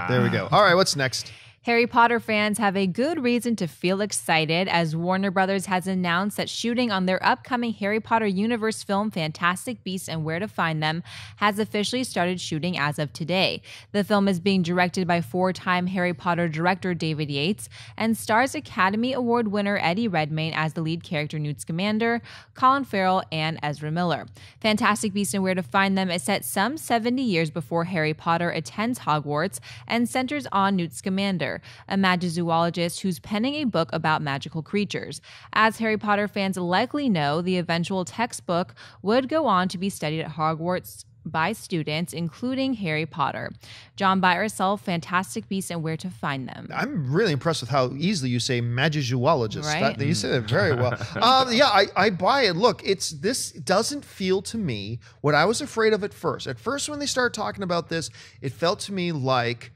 S2: there we go. All right, what's next?
S1: Harry Potter fans have a good reason to feel excited as Warner Brothers has announced that shooting on their upcoming Harry Potter universe film Fantastic Beasts and Where to Find Them has officially started shooting as of today. The film is being directed by four-time Harry Potter director David Yates and stars Academy Award winner Eddie Redmayne as the lead character Newt Scamander, Colin Farrell, and Ezra Miller. Fantastic Beasts and Where to Find Them is set some 70 years before Harry Potter attends Hogwarts and centers on Newt Scamander, a magizoologist who's penning a book about magical creatures. As Harry Potter fans likely know, the eventual textbook would go on to be studied at Hogwarts by students, including Harry Potter. John, buy or sell Fantastic Beasts and Where to Find Them?
S2: I'm really impressed with how easily you say magizoologist.
S1: Right?
S2: You say that very well. I buy it. Look, this doesn't feel to me what I was afraid of at first. At first, when they started talking about this, it felt to me like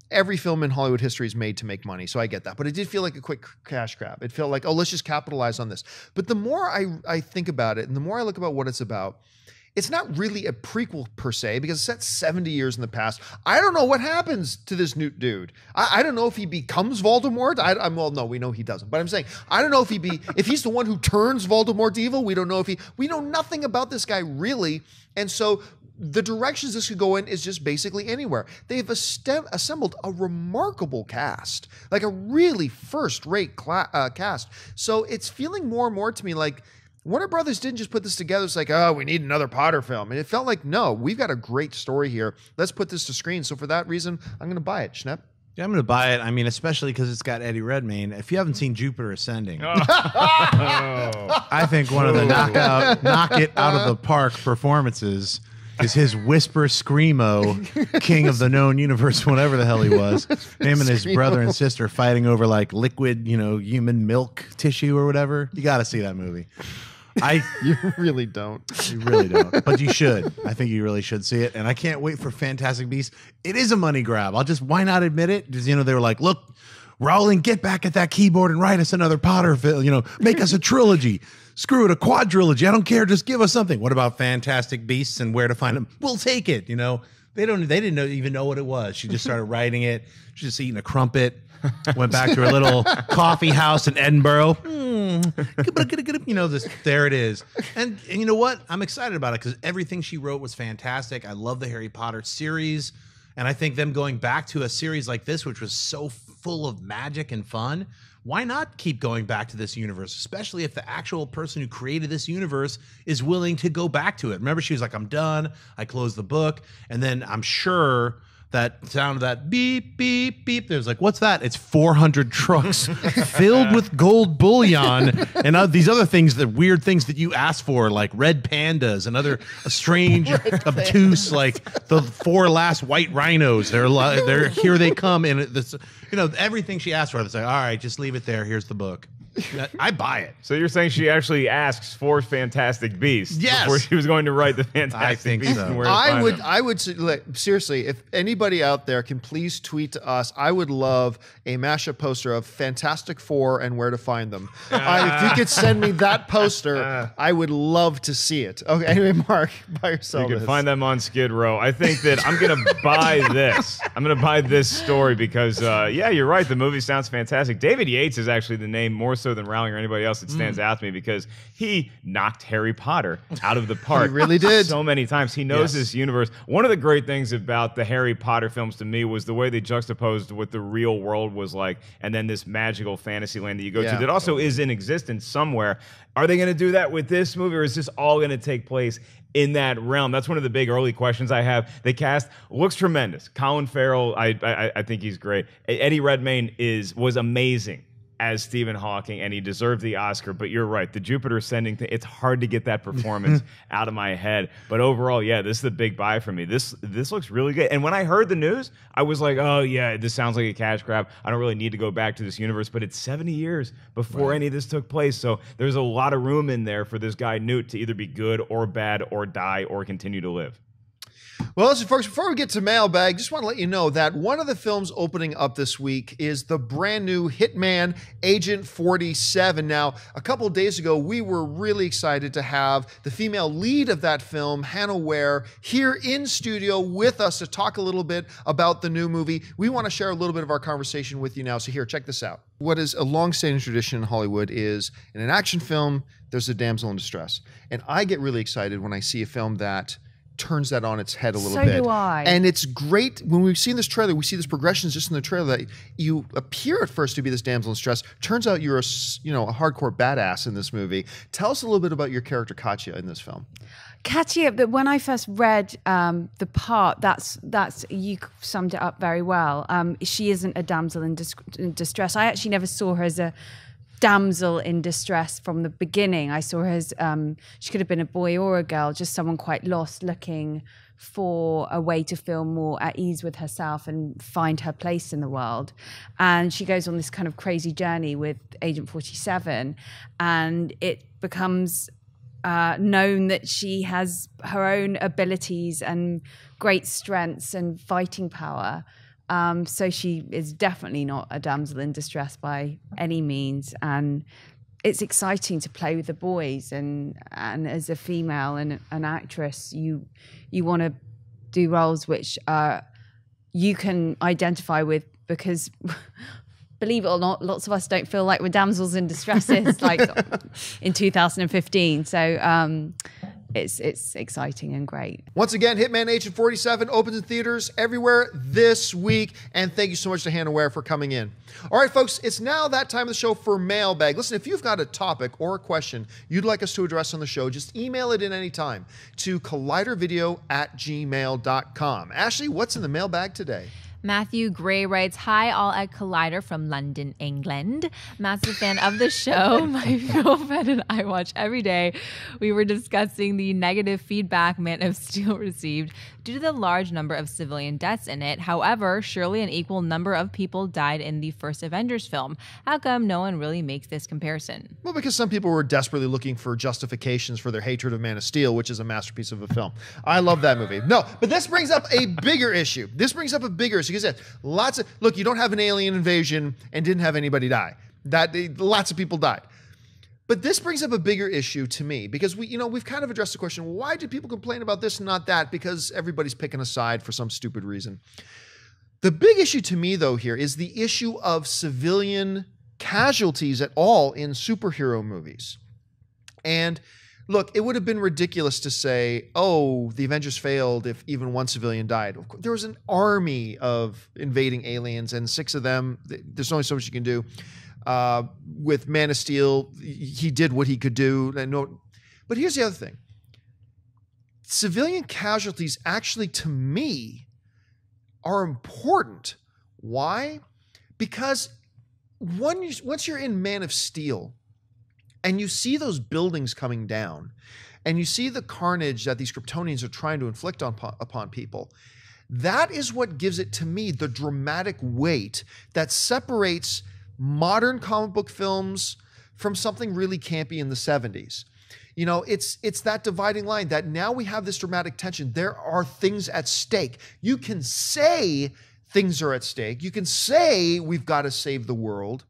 S2: every film in Hollywood history is made to make money, so I get that. But it did feel like a quick cash grab. It felt like, let's just capitalize on this. But the more I think about it, and the more I look about what it's about, it's not really a prequel per se, because it's set 70 years in the past. I don't know what happens to this Newt dude. I don't know if he becomes Voldemort. Well, no, we know he doesn't. But I'm saying, I don't know if he's the one who turns Voldemort evil. We don't know we know nothing about this guy really. And so the directions this could go in is just basically anywhere. They've assembled a remarkable cast, like a really first-rate cast. So it's feeling more and more to me like Warner Brothers didn't just put this together. It's like, we need another Potter film. And it felt like, no, we've got a great story here. Let's put this to screen. So for that reason, I'm going to buy it. Schnepp?
S3: Yeah, I'm going to buy it. I mean, especially because it's got Eddie Redmayne. If you haven't seen Jupiter Ascending, I think one of the knock it out of the park performances is his whisper screamo, king of the known universe, whatever the hell he was. Him and his brother and sister fighting over like liquid, human milk tissue or whatever. You got to see that movie.
S2: You really don't.
S3: You really don't. But you should. I think you really should see it. And I can't wait for Fantastic Beasts. It is a money grab. Why not admit it? Because, they were like, look, Rowling, get back at that keyboard and write us another Potter film. Make us a trilogy. Screw it, a quadrilogy. I don't care. Just give us something. What about Fantastic Beasts and where to find them? We'll take it. They didn't even know what it was. She just started writing it. She's just eating a crumpet. Went back to her little coffee house in Edinburgh. There it is. And you know what? I'm excited about it because everything she wrote was fantastic. I love the Harry Potter series. And I think them going back to a series like this, which was so full of magic and fun, why not keep going back to this universe, especially if the actual person who created this universe is willing to go back to it? Remember, she was like, I'm done. I closed the book. And then I'm sure that sound of that beep, beep, beep. There's like, what's that? It's 400 trucks filled with gold bullion and these other things, the weird things that you ask for, like red pandas and other strange, obtuse, like the 4 last white rhinos. They're here they come. And this, everything she asked for, it's like, all right, just leave it there. Here's the book. I buy it.
S4: So you're saying she actually asks for Fantastic Beasts before she was going to write the Fantastic Beasts?
S3: So.
S4: And where to find them.
S2: I would seriously, if anybody out there can please tweet to us, I would love a mashup poster of Fantastic Four and where to find them. If you could send me that poster, I would love to see it. Okay, anyway, Mark, buy yourself.
S4: You can find them on Skid Row. I think that I'm going to buy this. I'm going to buy this story because, you're right. The movie sounds fantastic. David Yates is actually the name more so than Rowling or anybody else that stands out to me because he knocked Harry Potter out of the park.
S2: He really did.
S4: So many times. He knows this universe. One of the great things about the Harry Potter films to me was the way they juxtaposed what the real world was like and then this magical fantasy land that you go to that also is in existence somewhere. Are they going to do that with this movie, or is this all going to take place in that realm? That's one of the big early questions I have. The cast looks tremendous. Colin Farrell, I think he's great. Eddie Redmayne was amazing as Stephen Hawking, and he deserved the Oscar. But you're right, the Jupiter Ascending thing, it's hard to get that performance out of my head. But overall, this is a big buy for me. This looks really good. And when I heard the news, I was like, oh yeah, this sounds like a cash grab. I don't really need to go back to this universe. But it's 70 years before any of this took place. So there's a lot of room in there for this guy Newt to either be good or bad or die or continue to live.
S2: Well, listen, folks, before we get to mailbag, just want to let you know that one of the films opening up this week is the brand new Hitman Agent 47. Now, a couple of days ago, we were really excited to have the female lead of that film, Hannah Ware, here in studio with us to talk a little bit about the new movie. We want to share a little bit of our conversation with you now. So here, check this out. What is a long-standing tradition in Hollywood is in an action film, there's a damsel in distress. And I get really excited when I see a film that turns that on its head a little bit.
S5: So do I.
S2: And it's great when we've seen this trailer, we see this progressions just in the trailer that you appear at first to be this damsel in distress. Turns out you're a hardcore badass in this movie. Tell us a little bit about your character Katya in this film.
S5: Katya, but when I first read the part, that's you summed it up very well. She isn't a damsel in distress. I actually never saw her as a damsel in distress from the beginning. I saw her as she could have been a boy or a girl, just someone quite lost, looking for a way to feel more at ease with herself and find her place in the world. And she goes on this kind of crazy journey with Agent 47, and it becomes known that she has her own abilities and great strengths and fighting power. So she is definitely not a damsel in distress by any means. And it's exciting to play with the boys. And as a female and an actress, you want to do roles which you can identify with, because believe it or not, lots of us don't feel like we're damsels in distresses like in 2015. So it's exciting and great.
S2: Once again, Hitman Agent 47 opens in theaters everywhere this week. And thank you so much to Hannah Ware for coming in. All right, folks, it's now that time of the show for mailbag. Listen, if you've got a topic or a question you'd like us to address on the show, just email it in anytime to collidervideo@gmail.com. Ashley, what's in the mailbag today?
S1: Matthew Gray writes, "Hi, all at Collider from London, England. Massive fan of the show. My girlfriend and I watch every day. We were discussing the negative feedback Man of Steel received due to the large number of civilian deaths in it. However, surely an equal number of people died in the first Avengers film. How come no one really makes this comparison?"
S2: Well, because some people were desperately looking for justifications for their hatred of Man of Steel, which is a masterpiece of a film. I love that movie. No, but this brings up a bigger issue. This brings up a bigger issue because look, you don't have an alien invasion and didn't have anybody die. Lots of people died. But this brings up a bigger issue to me because we've kind of addressed the question, why do people complain about this and not that? Because everybody's picking a side for some stupid reason. The big issue to me, though, here is the issue of civilian casualties at all in superhero movies. And look, it would have been ridiculous to say, oh, the Avengers failed if even one civilian died. There was an army of invading aliens and 6 of them. There's only so much you can do. With Man of Steel, he did what he could do. But here's the other thing. Civilian casualties actually, to me, are important. Why? Because once you're in Man of Steel and you see those buildings coming down and you see the carnage that these Kryptonians are trying to inflict upon people, that is what gives it, to me, the dramatic weight that separates modern comic book films from something really campy in the 70s. It's that dividing line that now we have this dramatic tension. There are things at stake. You can say things are at stake. You can say we've got to save the world.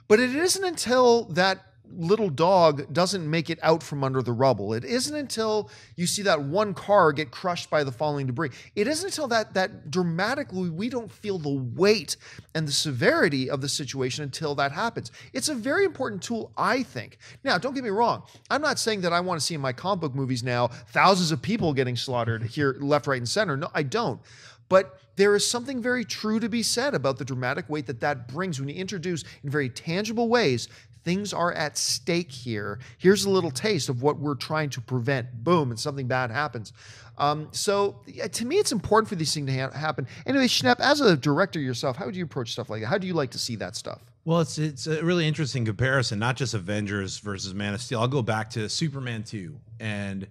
S2: But it isn't until that little dog doesn't make it out from under the rubble. It isn't until you see that one car get crushed by the falling debris. It isn't until that dramatically we don't feel the weight and the severity of the situation until that happens. It's a very important tool, I think. Now, don't get me wrong. I'm not saying that I want to see in my comic book movies now thousands of people getting slaughtered here, left, right, and center. No, I don't. But there is something very true to be said about the dramatic weight that brings when you introduce in very tangible ways things are at stake here. Here's a little taste of what we're trying to prevent. Boom, and something bad happens. So to me, it's important for these things to happen. Anyway, Schnepp, as a director yourself, how would you approach stuff like that? How do you like to see that stuff?
S3: Well, it's a really interesting comparison, not just Avengers versus Man of Steel. I'll go back to Superman 2, and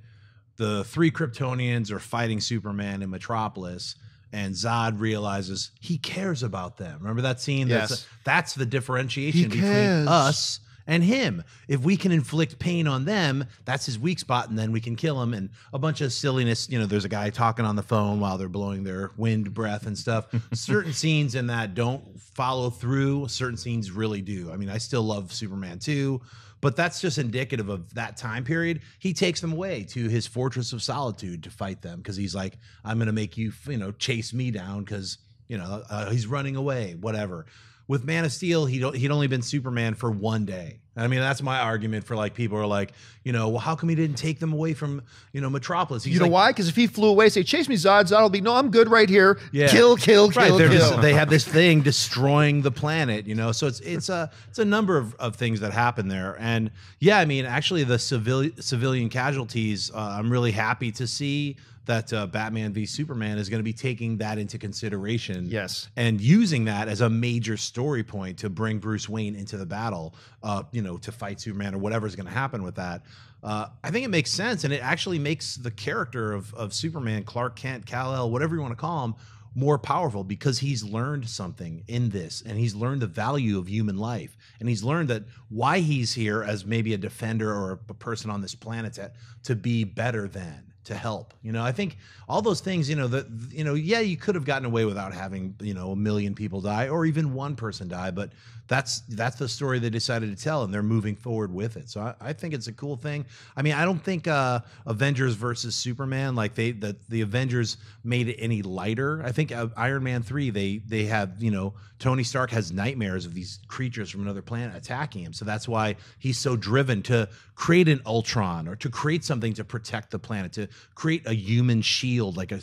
S3: the 3 Kryptonians are fighting Superman in Metropolis, and Zod realizes he cares about them. Remember that scene?
S2: Yes.
S3: That's the differentiation between us and him. If we can inflict pain on them, that's his weak spot, and then we can kill him. And a bunch of silliness. There's a guy talking on the phone while they're blowing their wind breath and stuff. Certain scenes in that don't follow through. Certain scenes really do. I mean, I still love Superman 2, but that's just indicative of that time period. He takes them away to his fortress of solitude to fight them because he's like, I'm going to make you, chase me down because, he's running away, whatever. With Man of Steel, he'd only been Superman for one day. I mean, that's my argument for people are like, well, how come he didn't take them away from, Metropolis? He's
S2: why? Because if he flew away, say, chase me, Zod, Zod will be, no, I'm good right here.
S3: Yeah.
S2: Kill.
S3: They have this thing destroying the planet, so it's a number of things that happen there. And yeah, I mean, actually the civilian casualties, I'm really happy to see that Batman v Superman is going to be taking that into consideration.
S2: Yes.
S3: And using that as a major story point to bring Bruce Wayne into the battle, to fight Superman or whatever's going to happen with that. I think it makes sense. And it actually makes the character of Superman, Clark Kent, Kal-El, whatever you want to call him, more powerful because he's learned something in this, and he's learned the value of human life, and he's learned that why he's here as maybe a defender or a person on this planet to be better than, to help. I think all those things, yeah, you could have gotten away without having, 1 million people die or even one person die, but that's the story they decided to tell, and they're moving forward with it. So I think it's a cool thing. I mean, I don't think Avengers versus Superman, the Avengers made it any lighter. I think Iron Man 3, they have, Tony Stark has nightmares of these creatures from another planet attacking him. So that's why he's so driven to create an Ultron or to create something to protect the planet, to create a human shield,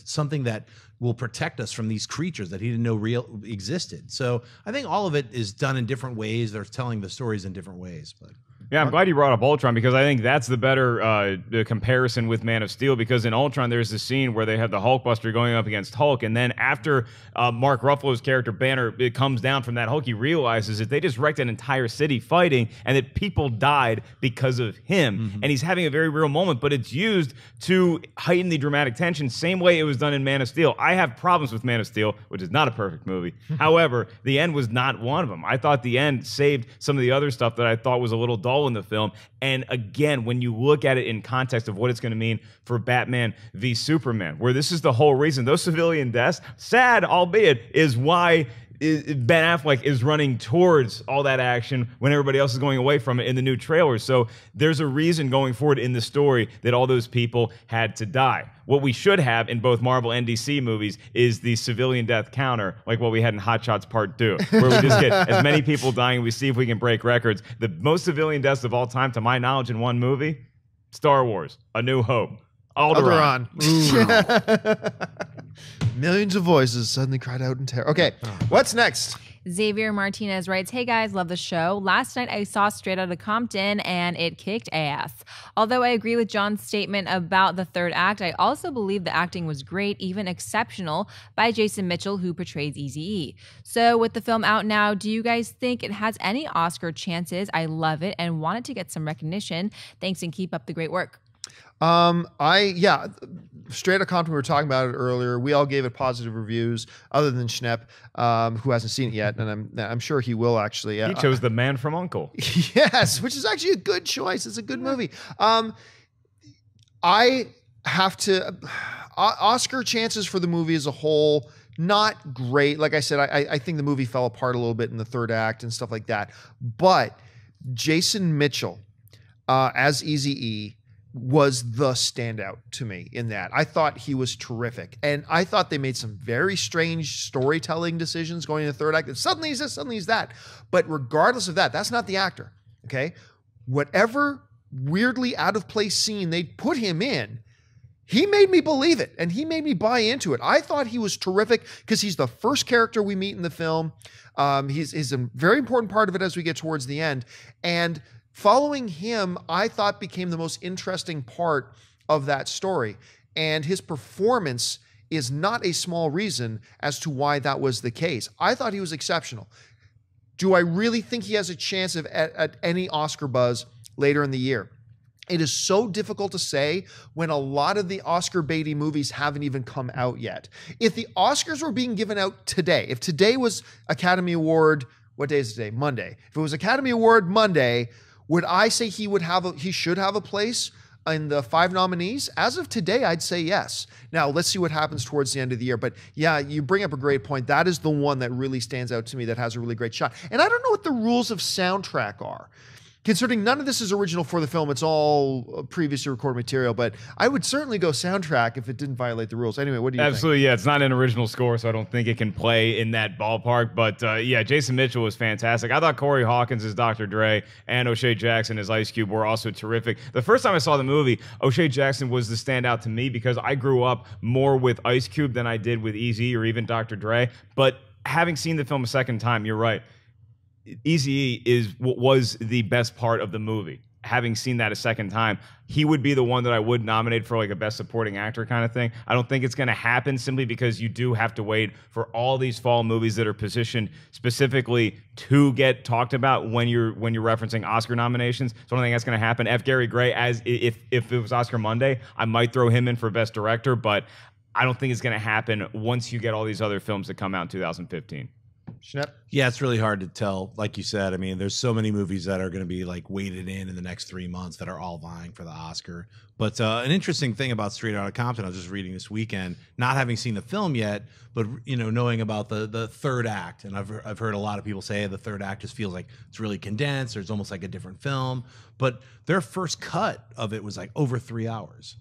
S3: something that will protect us from these creatures that he didn't know existed. So I think all of it is done in different ways. They're telling the stories in different ways. But
S4: Yeah, I'm glad you brought up Ultron because I think that's the better the comparison with Man of Steel, because in Ultron there's this scene where they have the Hulkbuster going up against Hulk, and then after Mark Ruffalo's character Banner comes down from that Hulk, he realizes that they just wrecked an entire city fighting and that people died because of him. And he's having a very real moment, but it's used to heighten the dramatic tension, same way it was done in Man of Steel. I have problems with Man of Steel, which is not a perfect movie. However, the end was not one of them. I thought the end saved some of the other stuff that I thought was a little dull in the film. And again, when you look at it in context of what it's going to mean for Batman v Superman, where this is the whole reason, those civilian deaths, sad albeit, is why Ben Affleck is running towards all that action when everybody else is going away from it in the new trailer. So there's a reason going forward in the story that all those people had to die. What we should have in both Marvel and DC movies is the civilian death counter, like what we had in Hot Shots Part 2, where we just get as many people dying, we see if we can break records. The most civilian deaths of all time, to my knowledge, in one movie, Star Wars, A New Hope. Alderaan.
S2: Millions of voices suddenly cried out in terror. Okay, what's next?
S1: Xavier Martinez writes, "Hey guys, love the show. Last night I saw Straight Outta Compton and it kicked ass. Although I agree with John's statement about the third act, I also believe the acting was great, even exceptional, by Jason Mitchell, who portrays Eazy-E. So with the film out now, do you guys think it has any Oscar chances? I love it and want it to get some recognition. Thanks and keep up the great work."
S2: Straight Outta Compton, we were talking about it earlier. We all gave it positive reviews, other than Schnepp, who hasn't seen it yet, and I'm sure he will actually.
S4: He chose The Man from U.N.C.L.E.
S2: Yes, which is actually a good choice. It's a good movie. I have to Oscar chances for the movie as a whole, not great. Like I said, I think the movie fell apart a little bit in the third act and stuff like that. But Jason Mitchell as Eazy-E was the standout to me in that. I thought he was terrific. And I thought they made some very strange storytelling decisions going in the third act. And suddenly he's this, suddenly he's that. But regardless of that, that's not the actor, okay? Whatever weirdly out of place scene they put him in, he made me believe it, and he made me buy into it. I thought he was terrific because he's the first character we meet in the film. He's a very important part of it as we get towards the end. And following him, I thought, became the most interesting part of that story. And his performance is not a small reason as to why that was the case. I thought he was exceptional. Do I really think he has a chance of at any Oscar buzz later in the year? It is so difficult to say when a lot of the Oscar baity movies haven't even come out yet. If the Oscars were being given out today, if today was Academy Award, what day is it today? Monday. If it was Academy Award Monday, would I say he should have a place in the 5 nominees? As of today, I'd say yes. Now, let's see what happens towards the end of the year. But yeah, you bring up a great point. That is the one that really stands out to me that has a really great shot. And I don't know what the rules of soundtrack are. Considering none of this is original for the film, it's all previously recorded material, but I would certainly go soundtrack if it didn't violate the rules. Anyway, what do you think?
S4: Absolutely, yeah. It's not an original score, so I don't think it can play in that ballpark. But yeah, Jason Mitchell was fantastic. I thought Corey Hawkins as Dr. Dre and O'Shea Jackson as Ice Cube were also terrific. The first time I saw the movie, O'Shea Jackson was the standout to me because I grew up more with Ice Cube than I did with Eazy or even Dr. Dre. But having seen the film a second time, you're right. Eazy-E was the best part of the movie. Having seen that a second time, he would be the one that I would nominate for like a best supporting actor kind of thing. I don't think it's going to happen simply because you do have to wait for all these fall movies that are positioned specifically to get talked about when you're referencing Oscar nominations. So I don't think that's going to happen. F. Gary Gray, as if it was Oscar Monday, I might throw him in for best director, but I don't think it's going to happen once you get all these other films that come out in 2015.
S2: Schnepp?
S3: Yeah, it's really hard to tell. Like you said, I mean, there's so many movies that are going to be like weighted in the next 3 months that are all vying for the Oscar. But an interesting thing about Straight Outta Compton, I was just reading this weekend, not having seen the film yet, but knowing about the third act, and I've heard a lot of people say the third act just feels like it's really condensed, or it's almost like a different film. But their first cut of it was like over 3 hours.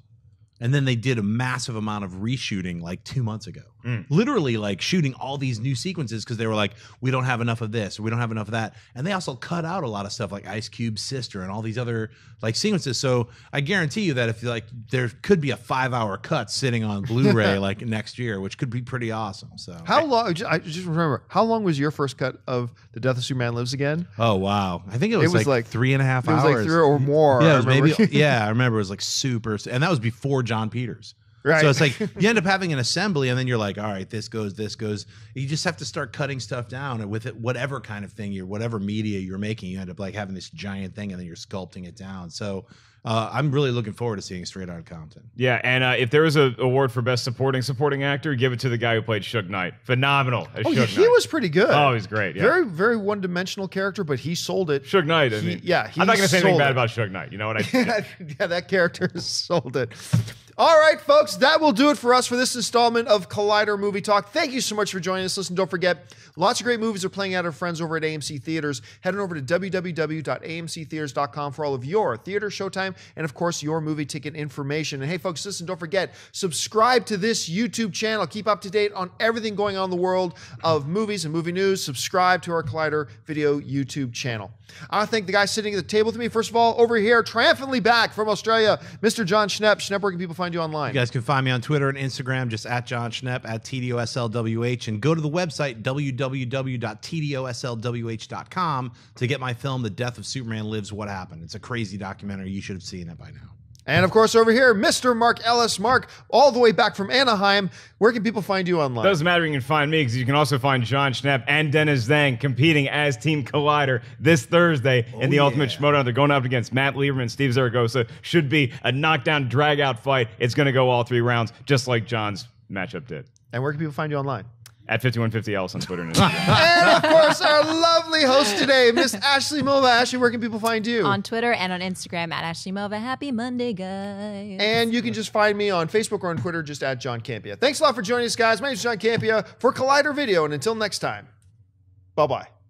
S3: And then they did a massive amount of reshooting like 2 months ago. literally like shooting all these new sequences because they were like, we don't have enough of this, or we don't have enough of that. And they also cut out a lot of stuff like Ice Cube's sister and all these other like sequences. So I guarantee you that if like there could be a 5-hour cut sitting on Blu-ray like next year, which could be pretty awesome. So
S2: How long? I just remember, how long was your first cut of The Death of Superman Lives Again?
S3: oh wow, I think it was like 3.5 hours.
S2: It was like 3 or more.
S3: Yeah,
S2: I
S3: it was
S2: remember.
S3: maybe. Yeah, I remember it was like super, and that was before John Peters.
S2: Right.
S3: So it's like you end up having an assembly, and then you're like, all right, this goes. You just have to start cutting stuff down, and with it, whatever kind of thing whatever media you're making, you end up like having this giant thing, and then you're sculpting it down. So I'm really looking forward to seeing Straight Outta Compton.
S4: Yeah, and if there was an award for best supporting actor, give it to the guy who played Suge Knight. Phenomenal as Suge Knight.
S2: He was pretty good.
S4: Oh, he's great. Yeah.
S2: Very, very one-dimensional character, but he sold it.
S4: Suge Knight. I mean, I'm not going to say anything bad about Suge Knight. You know what I?
S2: Yeah, that character sold it. All right, folks, that will do it for us for this installment of Collider Movie Talk. Thank you so much for joining us. Listen, don't forget, lots of great movies are playing out of friends over at AMC Theaters. Head on over to www.amctheaters.com for all of your theater, showtime, and of course, your movie ticket information. And hey, folks, listen, don't forget, subscribe to this YouTube channel. Keep up to date on everything going on in the world of movies and movie news. Subscribe to our Collider Video YouTube channel. I want to thank the guy sitting at the table with me. First of all, over here, triumphantly back from Australia, Mr. Jon Schnepp. Schnepp, where can people find you online?
S3: You guys can find me on Twitter and Instagram, just at Jon Schnepp, at TDOSLWH, and go to the website, www.tdoslwh.com, to get my film, The Death of Superman Lives, What Happened. It's a crazy documentary. You should have seen it by now.
S2: And of course, over here, Mr. Mark Ellis. Mark, all the way back from Anaheim. Where can people find you online?
S4: Doesn't matter. You can find me because you can also find Jon Schnepp and Dennis Zhang competing as Team Collider this Thursday in the Ultimate Schmodown. They're going up against Matt Lieberman, Steve Zaragoza. Should be a knockdown, drag-out fight. It's going to go all 3 rounds, just like John's matchup did.
S2: And where can people find you online?
S4: At 5150 Ellis on Twitter and Instagram.
S2: And of course, our lovely host today, Miss Ashley Mova. Ashley, where can people find you?
S1: On Twitter and on Instagram at Ashley Mova. Happy Monday, guys.
S2: And you can just find me on Facebook or on Twitter, just at Jon Campea. Thanks a lot for joining us, guys. My name is Jon Campea for Collider Video, and until next time, bye-bye.